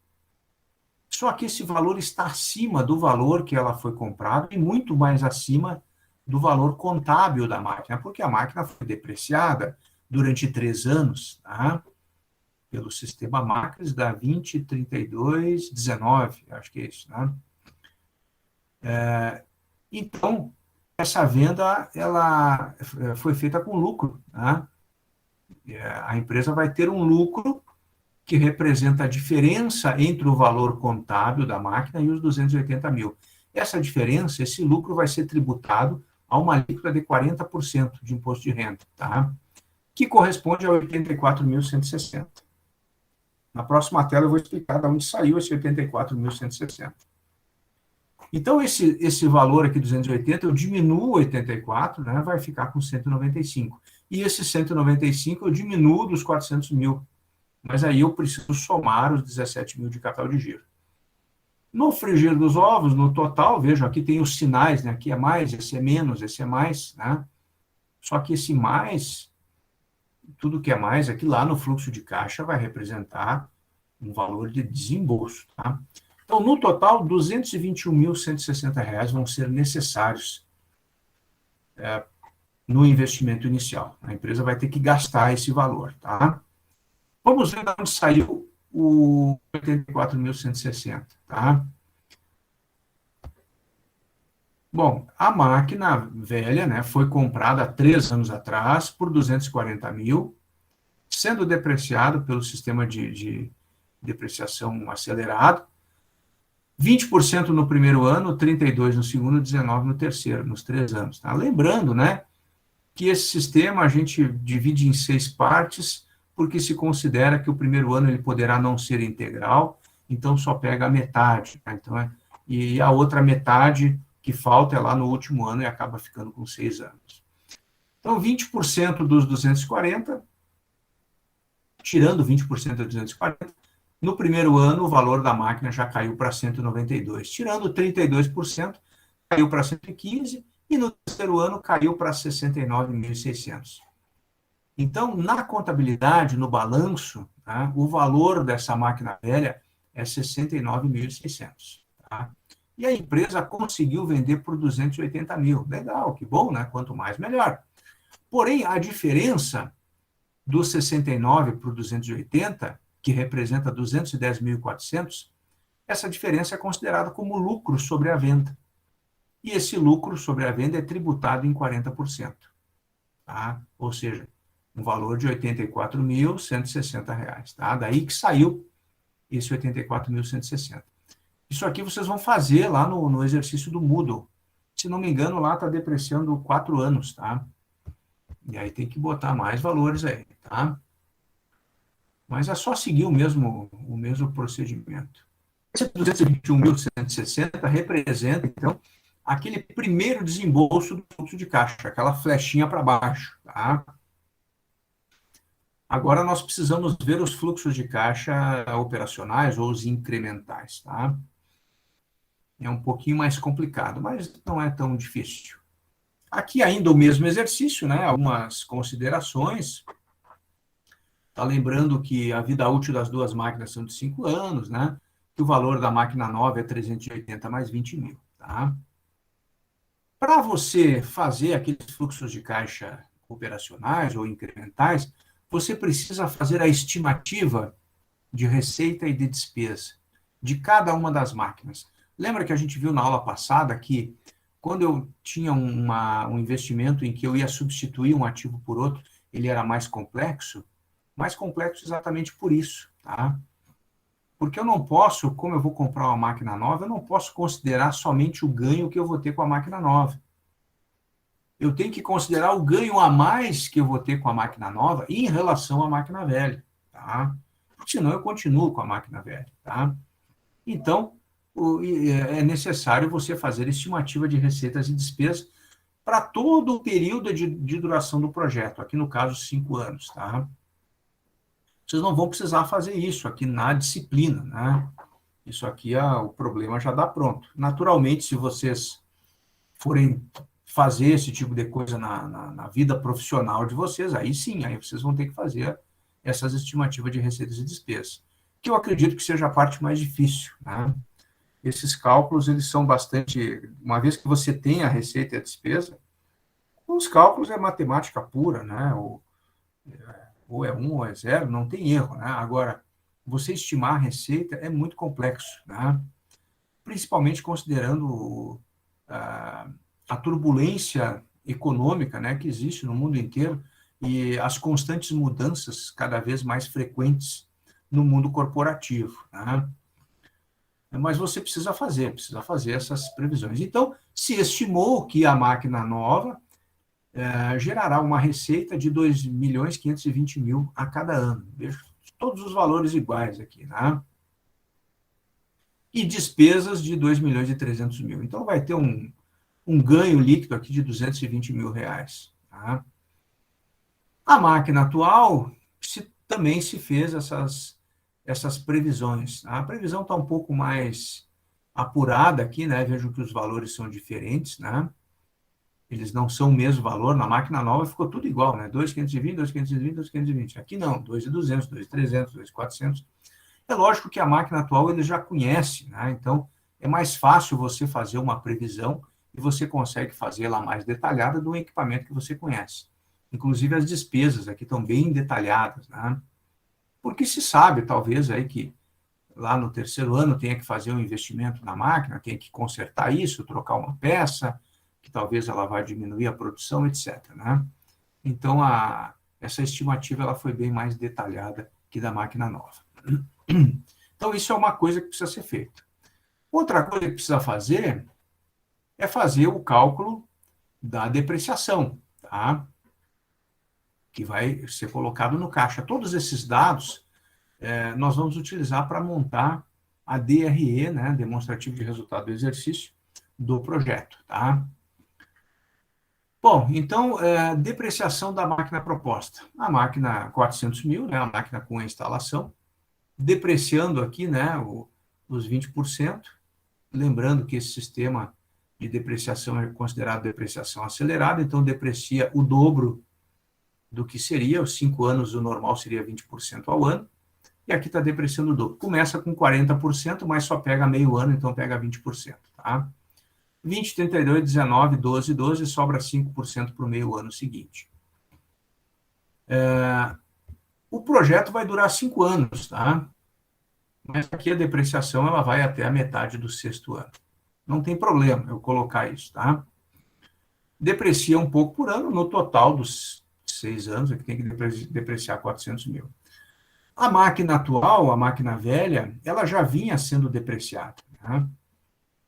Só que esse valor está acima do valor que ela foi comprada e muito mais acima do valor contábil da máquina, porque a máquina foi depreciada durante 3 anos, tá? Pelo sistema Macris da 203219, acho que é isso, né? Então, essa venda ela foi feita com lucro, né? A empresa vai ter um lucro que representa a diferença entre o valor contábil da máquina e os 280 mil. Essa diferença, esse lucro vai ser tributado a uma alíquota de 40% de imposto de renda, tá? Que corresponde a 84.160. Na próxima tela eu vou explicar de onde saiu esse 84.160. Então, esse valor aqui, 280, eu diminuo 84, né, vai ficar com 195. E esse 195 eu diminuo dos 400 mil. Mas aí eu preciso somar os 17 mil de capital de giro. No frigir dos ovos, no total, vejam, aqui tem os sinais, né? Aqui é mais, esse é menos, esse é mais, né? Só que esse mais, tudo que é mais, aqui lá no fluxo de caixa vai representar um valor de desembolso, tá? Então, no total, R$ 221.160 vão ser necessários no investimento inicial. A empresa vai ter que gastar esse valor, tá? Vamos ver de onde saiu o 84.160, tá? Bom, a máquina velha, né, foi comprada há 3 anos atrás por 240 mil, sendo depreciado pelo sistema de depreciação acelerada, 20% no primeiro ano, 32% no segundo, 19% no terceiro, nos 3 anos. Tá? Lembrando, né, que esse sistema a gente divide em 6 partes, porque se considera que o primeiro ano ele poderá não ser integral, então só pega a metade. Tá? Então, e a outra metade que falta é lá no último ano e acaba ficando com 6 anos. Então, 20% dos 240, tirando 20% dos 240, no primeiro ano o valor da máquina já caiu para 192. Tirando 32%, caiu para 115, e no terceiro ano caiu para 69.600. Então, na contabilidade, no balanço, tá, o valor dessa máquina velha é 69.600. Tá? E a empresa conseguiu vender por 280 mil. Legal, que bom, né? Quanto mais, melhor. Porém, a diferença do 69 para o 280, que representa 210.400, essa diferença é considerada como lucro sobre a venda. E esse lucro sobre a venda é tributado em 40%. Tá? Ou seja, um valor de R$ 84.160. Tá? Daí que saiu esse 84.160. Isso aqui vocês vão fazer lá no exercício do Moodle. Se não me engano, lá está depreciando 4 anos. Tá? E aí tem que botar mais valores aí. Tá? Mas é só seguir o mesmo procedimento. Esse 221.160 representa, então, aquele primeiro desembolso do fluxo de caixa, aquela flechinha para baixo. Tá? Agora nós precisamos ver os fluxos de caixa operacionais ou os incrementais. Tá? É um pouquinho mais complicado, mas não é tão difícil. Aqui ainda o mesmo exercício, né? Algumas considerações. Está lembrando que a vida útil das 2 máquinas são de 5 anos, né? Que o valor da máquina nova é 380 mais 20 mil. Tá? Para você fazer aqueles fluxos de caixa operacionais ou incrementais, você precisa fazer a estimativa de receita e de despesa de cada uma das máquinas. Lembra que a gente viu na aula passada que quando eu tinha um investimento em que eu ia substituir um ativo por outro, ele era mais complexo? Mais complexo exatamente por isso, tá? Porque eu não posso, como eu vou comprar uma máquina nova, eu não posso considerar somente o ganho que eu vou ter com a máquina nova. Eu tenho que considerar o ganho a mais que eu vou ter com a máquina nova em relação à máquina velha, tá? Porque senão eu continuo com a máquina velha, tá? Então, é necessário você fazer estimativa de receitas e despesas para todo o período de duração do projeto, aqui no caso 5 anos, tá? Vocês não vão precisar fazer isso aqui na disciplina, né? Isso aqui, o problema já dá pronto. Naturalmente, se vocês forem fazer esse tipo de coisa na vida profissional de vocês, aí sim, aí vocês vão ter que fazer essas estimativas de receitas e despesas, que eu acredito que seja a parte mais difícil, né? Esses cálculos, eles são bastante... Uma vez que você tem a receita e a despesa, os cálculos é matemática pura, né? Ou é 1 ou é 0, não tem erro, né? Agora, você estimar a receita é muito complexo, né? Principalmente considerando a turbulência econômica, né, que existe no mundo inteiro e as constantes mudanças cada vez mais frequentes no mundo corporativo, né? Mas você precisa fazer essas previsões. Então, se estimou que a máquina nova gerará uma receita de 2.520.000 a cada ano. Veja, todos os valores iguais aqui, né? E despesas de 2.300.000. Então, vai ter um ganho líquido aqui de 220 mil reais. Tá? A máquina atual também se fez essas previsões. Tá? A previsão está um pouco mais apurada aqui, né? Vejam que os valores são diferentes, né? Eles não são o mesmo valor. Na máquina nova ficou tudo igual, né? 2.520, 2.520, 2.520. Aqui não, 2.200, 2.300, 2.400. É lógico que a máquina atual ele já conhece, né? Então é mais fácil você fazer uma previsão e você consegue fazê-la mais detalhada do equipamento que você conhece. Inclusive as despesas aqui estão bem detalhadas, né? Porque se sabe, talvez, aí que lá no terceiro ano tenha que fazer um investimento na máquina, tem que consertar isso, trocar uma peça, que talvez ela vá diminuir a produção, etc. Né? Então, essa estimativa ela foi bem mais detalhada que da máquina nova. Então, isso é uma coisa que precisa ser feita. Outra coisa que precisa fazer é fazer o cálculo da depreciação, tá? Que vai ser colocado no caixa. Todos esses dados nós vamos utilizar para montar a DRE, né, demonstrativo de resultado do exercício, do projeto, tá? Bom, então, depreciação da máquina proposta. A máquina 400 mil, né, a máquina com a instalação, depreciando aqui, né, os 20%, lembrando que esse sistema de depreciação é considerado depreciação acelerada, então deprecia o dobro do que seria, os 5 anos, o normal seria 20% ao ano, e aqui está depreciando o dobro. Começa com 40%, mas só pega meio ano, então pega 20%, tá? 20, 32, 19, 12, 12, sobra 5% para o meio ano seguinte. O projeto vai durar 5 anos, tá? Mas aqui a depreciação ela vai até a metade do 6º ano. Não tem problema eu colocar isso, tá? Deprecia um pouco por ano, no total dos 6 anos, aqui tem que depreciar 400 mil. A máquina atual, a máquina velha, ela já vinha sendo depreciada, né?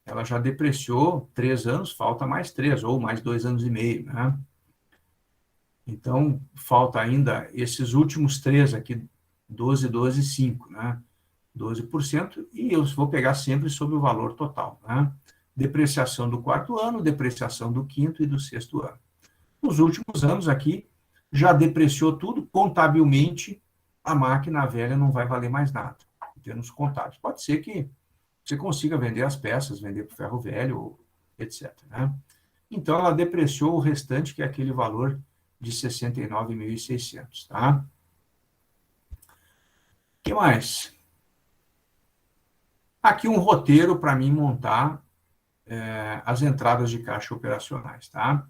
Ela já depreciou 3 anos, falta mais 3, ou mais 2 anos e meio, né? Então, falta ainda esses últimos 3 aqui, 12, 12 e 5, né? 12%, e eu vou pegar sempre sobre o valor total, né? Depreciação do 4º ano, depreciação do 5º e do 6º ano. Nos últimos anos aqui, já depreciou tudo, contabilmente, a máquina velha não vai valer mais nada, em termos contábeis. Pode ser que você consiga vender as peças, vender para o ferro velho, etc., né? Então, ela depreciou o restante, que é aquele valor de 69.600, tá? O que mais? Aqui um roteiro para mim montar as entradas de caixa operacionais, tá?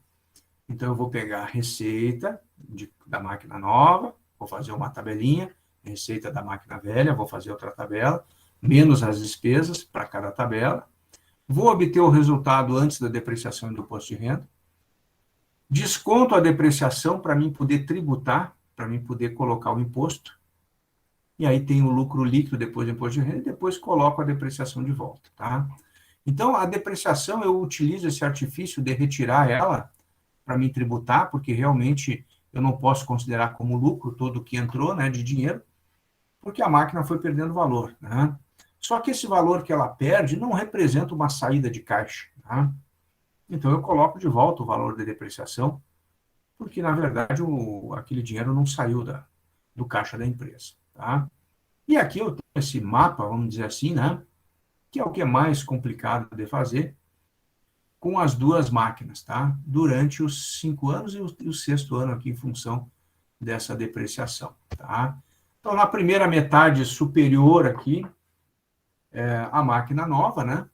Então, eu vou pegar a receita da máquina nova, vou fazer uma tabelinha, receita da máquina velha, vou fazer outra tabela, menos as despesas para cada tabela. Vou obter o resultado antes da depreciação e do imposto de renda. Desconto a depreciação para mim poder tributar, para mim poder colocar o imposto. E aí tem o lucro líquido depois do imposto de renda e depois coloco a depreciação de volta, tá? Então, a depreciação, eu utilizo esse artifício de retirar ela para me tributar, porque realmente eu não posso considerar como lucro todo o que entrou, né, de dinheiro, porque a máquina foi perdendo valor, né? Só que esse valor que ela perde não representa uma saída de caixa, tá? Então, eu coloco de volta o valor da depreciação, porque, na verdade, aquele dinheiro não saiu do caixa da empresa, tá? E aqui eu tenho esse mapa, vamos dizer assim, né? Que é o que é mais complicado de fazer, com as duas máquinas, tá? Durante os 5 anos e o 6º ano aqui, em função dessa depreciação, tá? Então, na primeira metade superior aqui, a máquina nova, né?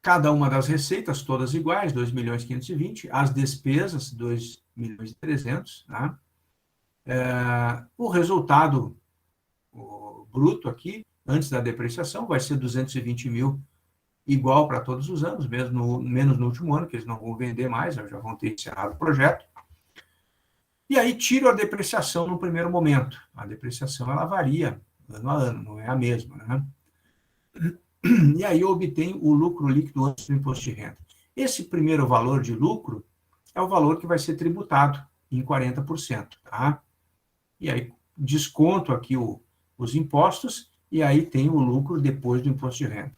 Cada uma das receitas, todas iguais, 2.520.000, as despesas, 2.300.000, né? O resultado bruto aqui, antes da depreciação, vai ser 220.000, igual para todos os anos, menos no último ano, que eles não vão vender mais, já vão ter encerrado o projeto. E aí tiro a depreciação no primeiro momento. A depreciação, ela varia ano a ano, não é a mesma, né? E aí eu obtenho o lucro líquido antes do imposto de renda. Esse primeiro valor de lucro é o valor que vai ser tributado em 40%, tá? E aí desconto aqui os impostos, e aí tem o lucro depois do imposto de renda.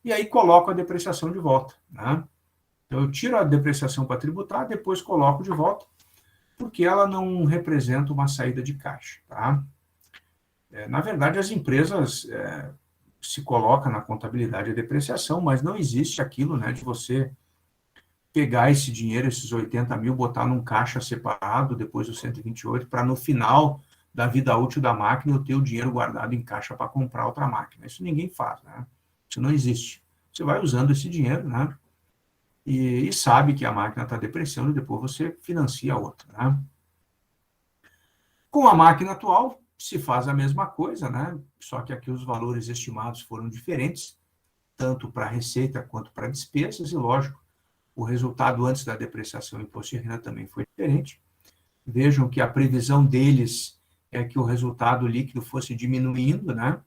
E aí coloco a depreciação de volta, né? Então, eu tiro a depreciação para tributar, depois coloco de volta, porque ela não representa uma saída de caixa, tá? Na verdade, as empresas se colocam na contabilidade a depreciação, mas não existe aquilo, né, de você pegar esse dinheiro, esses 80.000, botar num caixa separado, depois do 128, para no final da vida útil da máquina eu ter o dinheiro guardado em caixa para comprar outra máquina. Isso ninguém faz, né? Isso não existe. Você vai usando esse dinheiro, né? E sabe que a máquina está depreciando e depois você financia a outra, né? Com a máquina atual, se faz a mesma coisa, né? Só que aqui os valores estimados foram diferentes, tanto para receita quanto para despesas, e lógico, o resultado antes da depreciação e imposto de renda também foi diferente. Vejam que a previsão deles que o resultado líquido fosse diminuindo, né?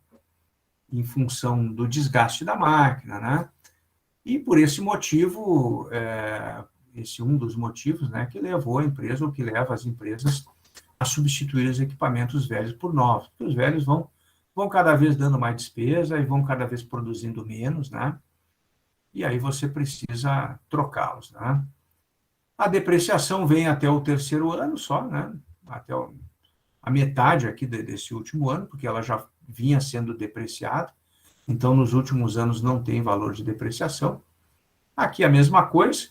Em função do desgaste da máquina, né? E por esse motivo, esse é um dos motivos, né, que levou a empresa, ou que leva as empresas a substituir os equipamentos velhos por novos. Porque os velhos vão cada vez dando mais despesa e vão cada vez produzindo menos, né? E aí você precisa trocá-los, né? A depreciação vem até o terceiro ano só, né? Até a metade aqui desse último ano, porque ela já vinha sendo depreciada. Então, nos últimos anos não tem valor de depreciação. Aqui a mesma coisa,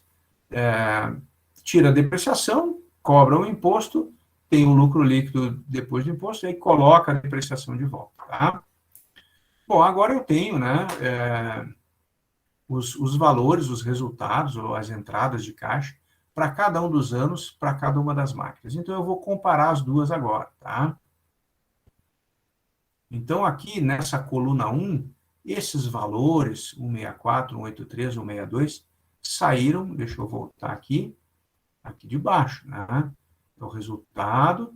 tira a depreciação, cobra o imposto, tem o lucro líquido depois do imposto, e aí coloca a depreciação de volta. Tá? Bom, agora eu tenho, né, os valores, os resultados, ou as entradas de caixa, para cada um dos anos, para cada uma das máquinas. Então, eu vou comparar as duas agora. Tá? Então, aqui nessa coluna 1, esses valores, 164, 183, 162, saíram, deixa eu voltar aqui de baixo, né? É o resultado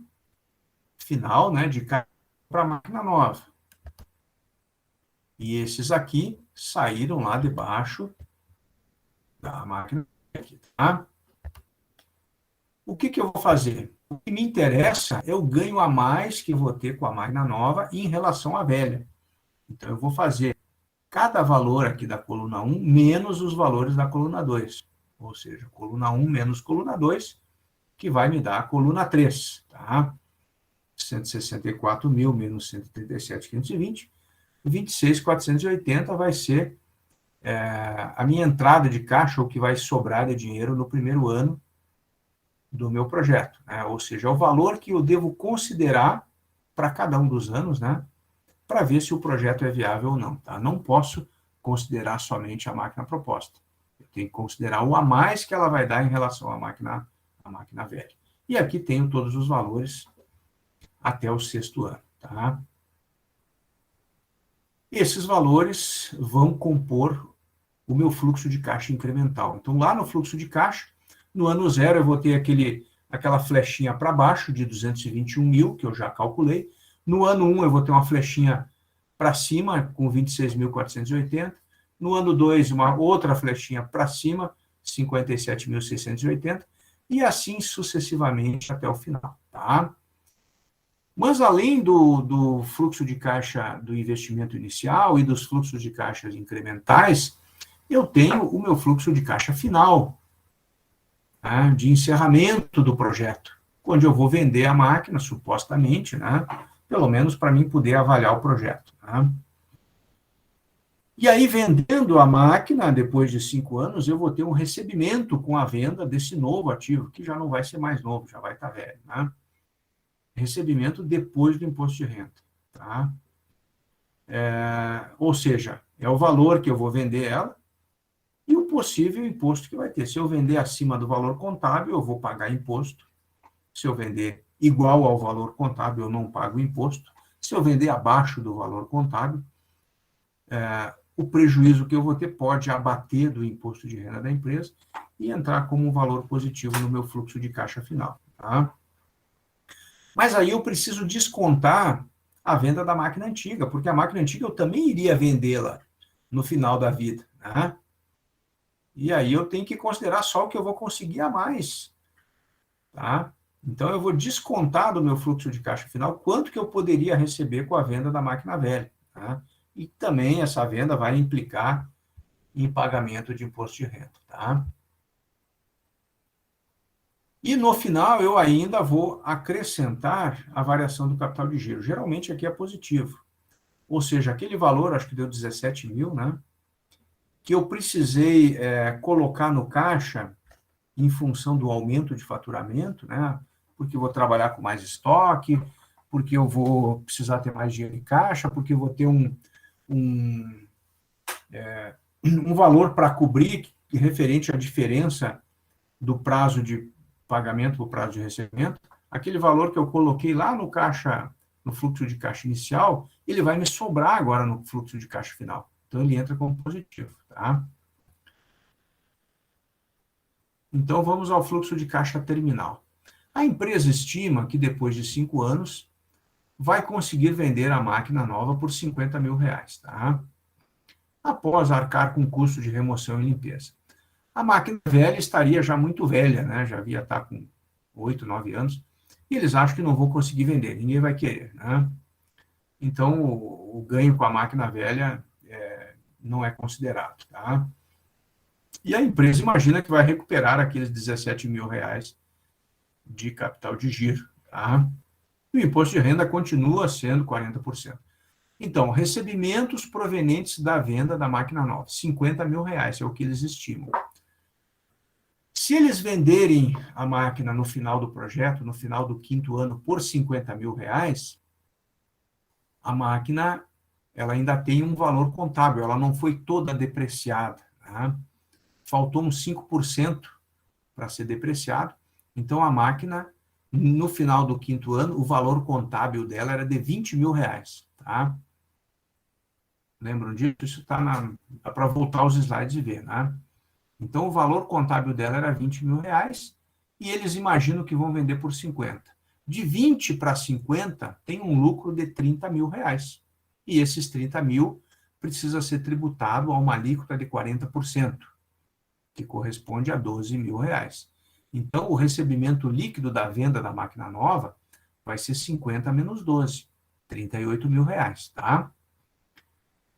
final, né, de caixa para a máquina nova. E esses aqui saíram lá de baixo da máquina aqui, tá? O que eu vou fazer? O que me interessa é o ganho a mais que eu vou ter com a máquina nova em relação à velha. Então, eu vou fazer cada valor aqui da coluna 1 menos os valores da coluna 2. Ou seja, coluna 1 menos coluna 2, que vai me dar a coluna 3. Tá? 164 mil menos 137.520, 26.480 vai ser a minha entrada de caixa, o que vai sobrar de dinheiro no primeiro ano do meu projeto. Né? Ou seja, o valor que eu devo considerar para cada um dos anos, né? Para ver se o projeto é viável ou não. Tá? Não posso considerar somente a máquina proposta. Eu tenho que considerar o a mais que ela vai dar em relação à máquina velha. E aqui tenho todos os valores até o sexto ano. Tá? Esses valores vão compor o meu fluxo de caixa incremental. Então, lá no fluxo de caixa, no ano zero, eu vou ter aquela flechinha para baixo de 221 mil, que eu já calculei. No ano 1, eu vou ter uma flechinha para cima, com 26.480. No ano 2, uma outra flechinha para cima, 57.680. E assim sucessivamente até o final. Tá? Mas além do fluxo de caixa do investimento inicial e dos fluxos de caixa incrementais, eu tenho o meu fluxo de caixa final, né, de encerramento do projeto, onde eu vou vender a máquina, supostamente, né, pelo menos para mim poder avaliar o projeto. Né. E aí, vendendo a máquina, depois de 5 anos, eu vou ter um recebimento com a venda desse novo ativo, que já não vai ser mais novo, já vai estar velho. Né. Recebimento depois do imposto de renda. Tá? Ou seja, é o valor que eu vou vender ela e o possível imposto que vai ter. Se eu vender acima do valor contábil, eu vou pagar imposto. Se eu vender igual ao valor contábil, eu não pago imposto. Se eu vender abaixo do valor contábil, o prejuízo que eu vou ter pode abater do imposto de renda da empresa e entrar como um valor positivo no meu fluxo de caixa final. Tá? Mas aí eu preciso descontar a venda da máquina antiga, porque a máquina antiga eu também iria vendê-la no final da vida. Né? E aí eu tenho que considerar só o que eu vou conseguir a mais. Tá? Então eu vou descontar do meu fluxo de caixa final quanto que eu poderia receber com a venda da máquina velha. Tá? E também essa venda vai implicar em pagamento de imposto de renda. Tá? E no final eu ainda vou acrescentar a variação do capital de giro. Geralmente aqui é positivo. Ou seja, aquele valor, acho que deu 17 mil, né? Que eu precisei colocar no caixa em função do aumento de faturamento, né? Porque eu vou trabalhar com mais estoque, porque eu vou precisar ter mais dinheiro em caixa, porque eu vou ter um valor para cobrir referente à diferença do prazo de pagamento para o prazo de recebimento. Aquele valor que eu coloquei lá no caixa, no fluxo de caixa inicial, ele vai me sobrar agora no fluxo de caixa final. Então, ele entra como positivo. Tá? Então, vamos ao fluxo de caixa terminal. A empresa estima que depois de 5 anos, vai conseguir vender a máquina nova por R$50 mil, tá? Após arcar com custo de remoção e limpeza. A máquina velha estaria já muito velha, né? Já devia estar com 8, 9 anos, e eles acham que não vão conseguir vender, ninguém vai querer, né? Então, o ganho com a máquina velha não é considerado, tá? E a empresa imagina que vai recuperar aqueles R$17 mil de capital de giro, tá? E o imposto de renda continua sendo 40%. Então, recebimentos provenientes da venda da máquina nova, R$50 mil é o que eles estimam. Se eles venderem a máquina no final do projeto, no final do 5º ano, por R$50 mil, a máquina ela ainda tem um valor contábil, ela não foi toda depreciada, tá? Faltou uns 5% para ser depreciado, então a máquina, no final do 5º ano, o valor contábil dela era de R$20 mil, tá? Lembram disso? Isso dá para voltar aos slides e ver, né? Então, o valor contábil dela era R$20 mil, e eles imaginam que vão vender por 50. De 20 para 50, tem um lucro de R$30 mil. E esses 30 mil precisa ser tributado a uma alíquota de 40%, que corresponde a R$12 mil. Então, o recebimento líquido da venda da máquina nova vai ser 50 menos 12, R$38 mil, tá?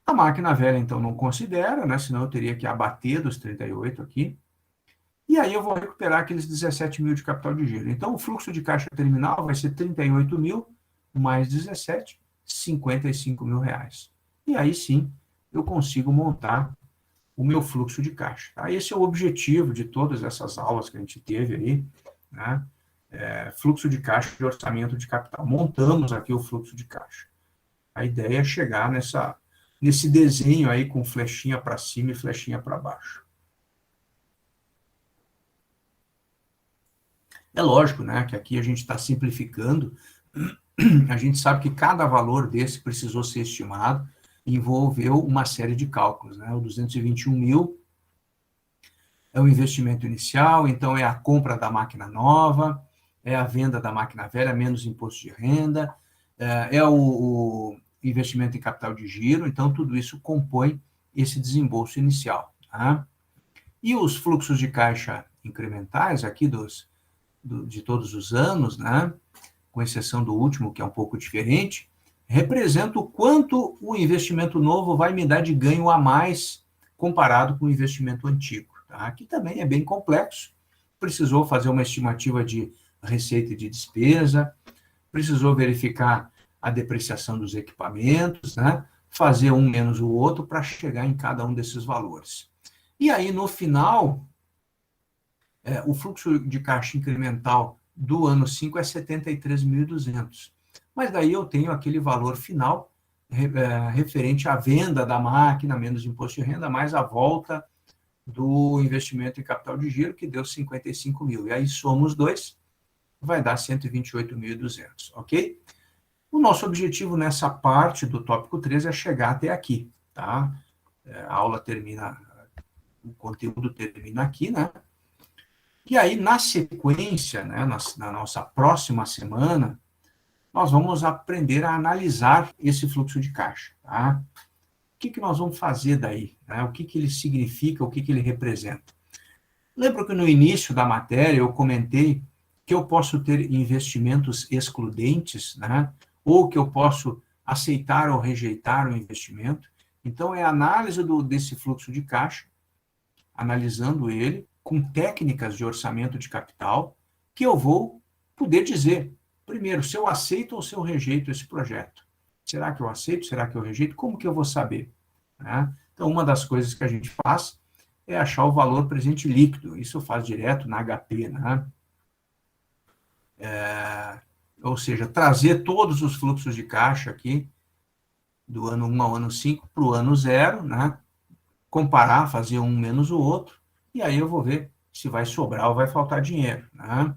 A máquina velha, então, não considera, né? Senão eu teria que abater dos 38 aqui. E aí eu vou recuperar aqueles 17 mil de capital de giro. Então, o fluxo de caixa terminal vai ser 38 mil mais 17, 55 mil. E aí sim, eu consigo montar o meu fluxo de caixa. Tá? Esse é o objetivo de todas essas aulas que a gente teve aí, né? Fluxo de caixa e orçamento de capital. Montamos aqui o fluxo de caixa. A ideia é chegar nesse desenho aí com flechinha para cima e flechinha para baixo. É lógico, né, que aqui a gente está simplificando, a gente sabe que cada valor desse precisou ser estimado, envolveu uma série de cálculos, né, o 221 mil é o investimento inicial, então é a compra da máquina nova, é a venda da máquina velha, menos imposto de renda, é o investimento em capital de giro, então tudo isso compõe esse desembolso inicial. Tá? E os fluxos de caixa incrementais, aqui de todos os anos, né, com exceção do último, que é um pouco diferente, representa o quanto o investimento novo vai me dar de ganho a mais comparado com o investimento antigo. Tá? Que também é bem complexo, precisou fazer uma estimativa de receita e de despesa, precisou verificar a depreciação dos equipamentos, né? Fazer um menos o outro para chegar em cada um desses valores. E aí, no final, o fluxo de caixa incremental do ano 5 é 73.200. Mas daí eu tenho aquele valor final referente à venda da máquina, menos imposto de renda, mais a volta do investimento em capital de giro, que deu 55 mil. E aí somos os dois, vai dar 128.200, ok? O nosso objetivo nessa parte do tópico 3 é chegar até aqui, tá? A aula termina, o conteúdo termina aqui, né? E aí, na sequência, né, na nossa próxima semana, nós vamos aprender a analisar esse fluxo de caixa, tá? O que nós vamos fazer daí? Né? O que ele significa, o que ele representa? Lembra que no início da matéria eu comentei que eu posso ter investimentos excludentes, né? Ou que eu posso aceitar ou rejeitar o investimento. Então, é a análise desse fluxo de caixa, analisando ele com técnicas de orçamento de capital, que eu vou poder dizer, primeiro, se eu aceito ou se eu rejeito esse projeto. Será que eu aceito? Será que eu rejeito? Como que eu vou saber? Né? Então, uma das coisas que a gente faz é achar o valor presente líquido. Isso faz direto na HP, né? Ou seja, trazer todos os fluxos de caixa aqui, do ano 1 ao ano 5 para o ano 0, né? Comparar, fazer um menos o outro, e aí eu vou ver se vai sobrar ou vai faltar dinheiro. Né?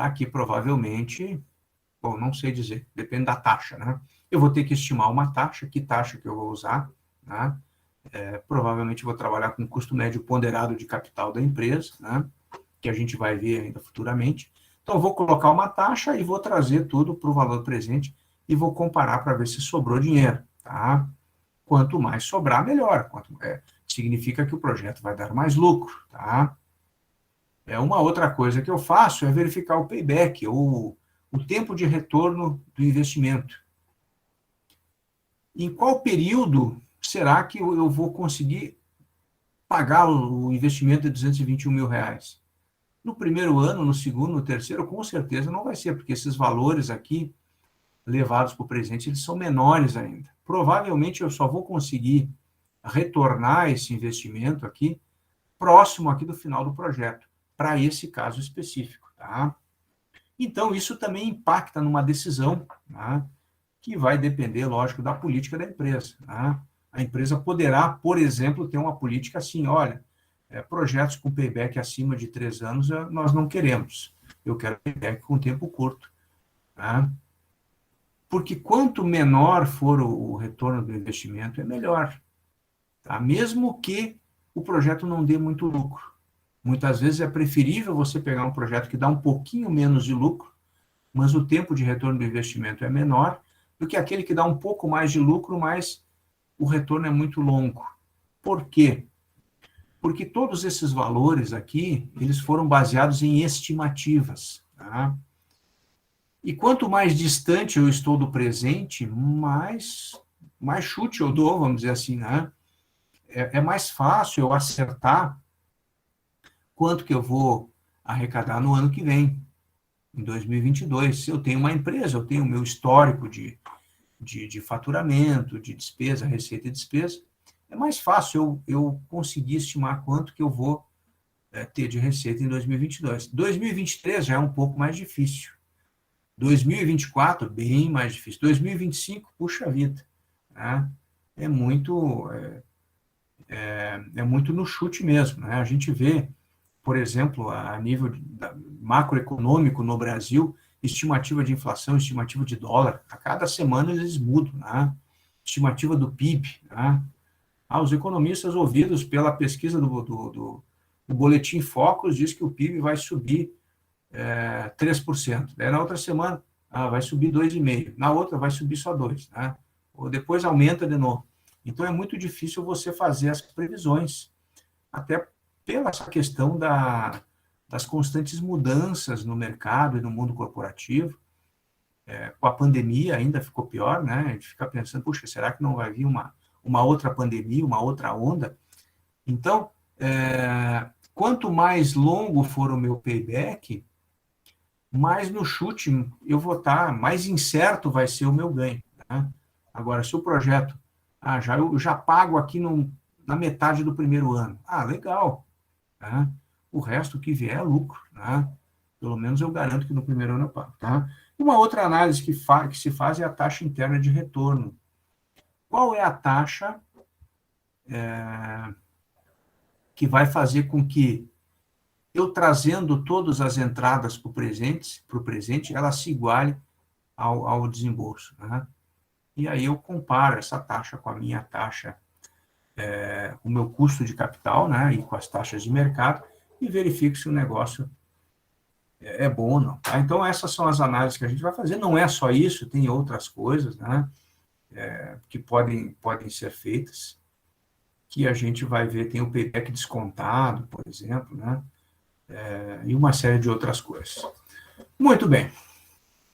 Aqui, provavelmente, bom, não sei dizer, depende da taxa. Né? Eu vou ter que estimar uma taxa, que taxa que eu vou usar, né? Provavelmente vou trabalhar com o custo médio ponderado de capital da empresa, né? Que a gente vai ver ainda futuramente. Então, eu vou colocar uma taxa e vou trazer tudo para o valor presente e vou comparar para ver se sobrou dinheiro, tá? Quanto mais sobrar, melhor. Significa que o projeto vai dar mais lucro, tá? Uma outra coisa que eu faço é verificar o payback, ou o tempo de retorno do investimento. Em qual período será que eu vou conseguir pagar o investimento de R$221 mil? No primeiro ano, no segundo, no terceiro, com certeza não vai ser, porque esses valores aqui, levados para o presente, eles são menores ainda. Provavelmente eu só vou conseguir retornar esse investimento aqui, próximo aqui do final do projeto, para esse caso específico, tá? Então, isso também impacta numa decisão, tá? Que vai depender, lógico, da política da empresa, tá? A empresa poderá, por exemplo, ter uma política assim, olha, projetos com payback acima de 3 anos nós não queremos. Eu quero payback com tempo curto, tá? Porque quanto menor for o retorno do investimento, é melhor, tá? Mesmo que o projeto não dê muito lucro. Muitas vezes é preferível você pegar um projeto que dá um pouquinho menos de lucro, mas o tempo de retorno do investimento é menor, do que aquele que dá um pouco mais de lucro, mas o retorno é muito longo. Por quê? Porque todos esses valores aqui, eles foram baseados em estimativas, tá? E quanto mais distante eu estou do presente, mais chute eu dou, vamos dizer assim, né? É mais fácil eu acertar quanto que eu vou arrecadar no ano que vem, em 2022. Se eu tenho uma empresa, eu tenho o meu histórico de faturamento, de despesa, receita e despesa, é mais fácil eu conseguir estimar quanto que eu vou ter de receita em 2022. 2023 já é um pouco mais difícil. 2024, bem mais difícil. 2025, puxa vida, né? É muito no chute mesmo, né? A gente vê, por exemplo, a nível macroeconômico no Brasil, estimativa de inflação, estimativa de dólar, a cada semana eles mudam, né? Estimativa do PIB, né? Os economistas ouvidos pela pesquisa do Boletim Focus diz que o PIB vai subir 3%. Daí na outra semana, vai subir 2,5%. Na outra vai subir só 2%, né? Ou depois aumenta de novo. Então é muito difícil você fazer as previsões, até pela essa questão das constantes mudanças no mercado e no mundo corporativo. Com a pandemia ainda ficou pior, né? A gente fica pensando, puxa, será que não vai vir uma outra pandemia, uma outra onda? Então, quanto mais longo for o meu payback, mais no chute eu vou estar, mais incerto vai ser o meu ganho, né? Agora, se o projeto, eu já pago aqui na metade do primeiro ano, legal, né? O resto que vier é lucro, né? Pelo menos eu garanto que no primeiro ano eu pago, tá? Uma outra análise que se faz é a taxa interna de retorno. Qual é a taxa que vai fazer com que eu trazendo todas as entradas para o presente, ela se iguale ao desembolso, né? E aí eu comparo essa taxa com a minha taxa, o meu custo de capital, né? E com as taxas de mercado, e verifico se o negócio é bom ou não, tá? Então, essas são as análises que a gente vai fazer. Não é só isso, tem outras coisas, né? Que podem ser feitas, que a gente vai ver. Tem o payback descontado, por exemplo, né? E uma série de outras coisas. Muito bem.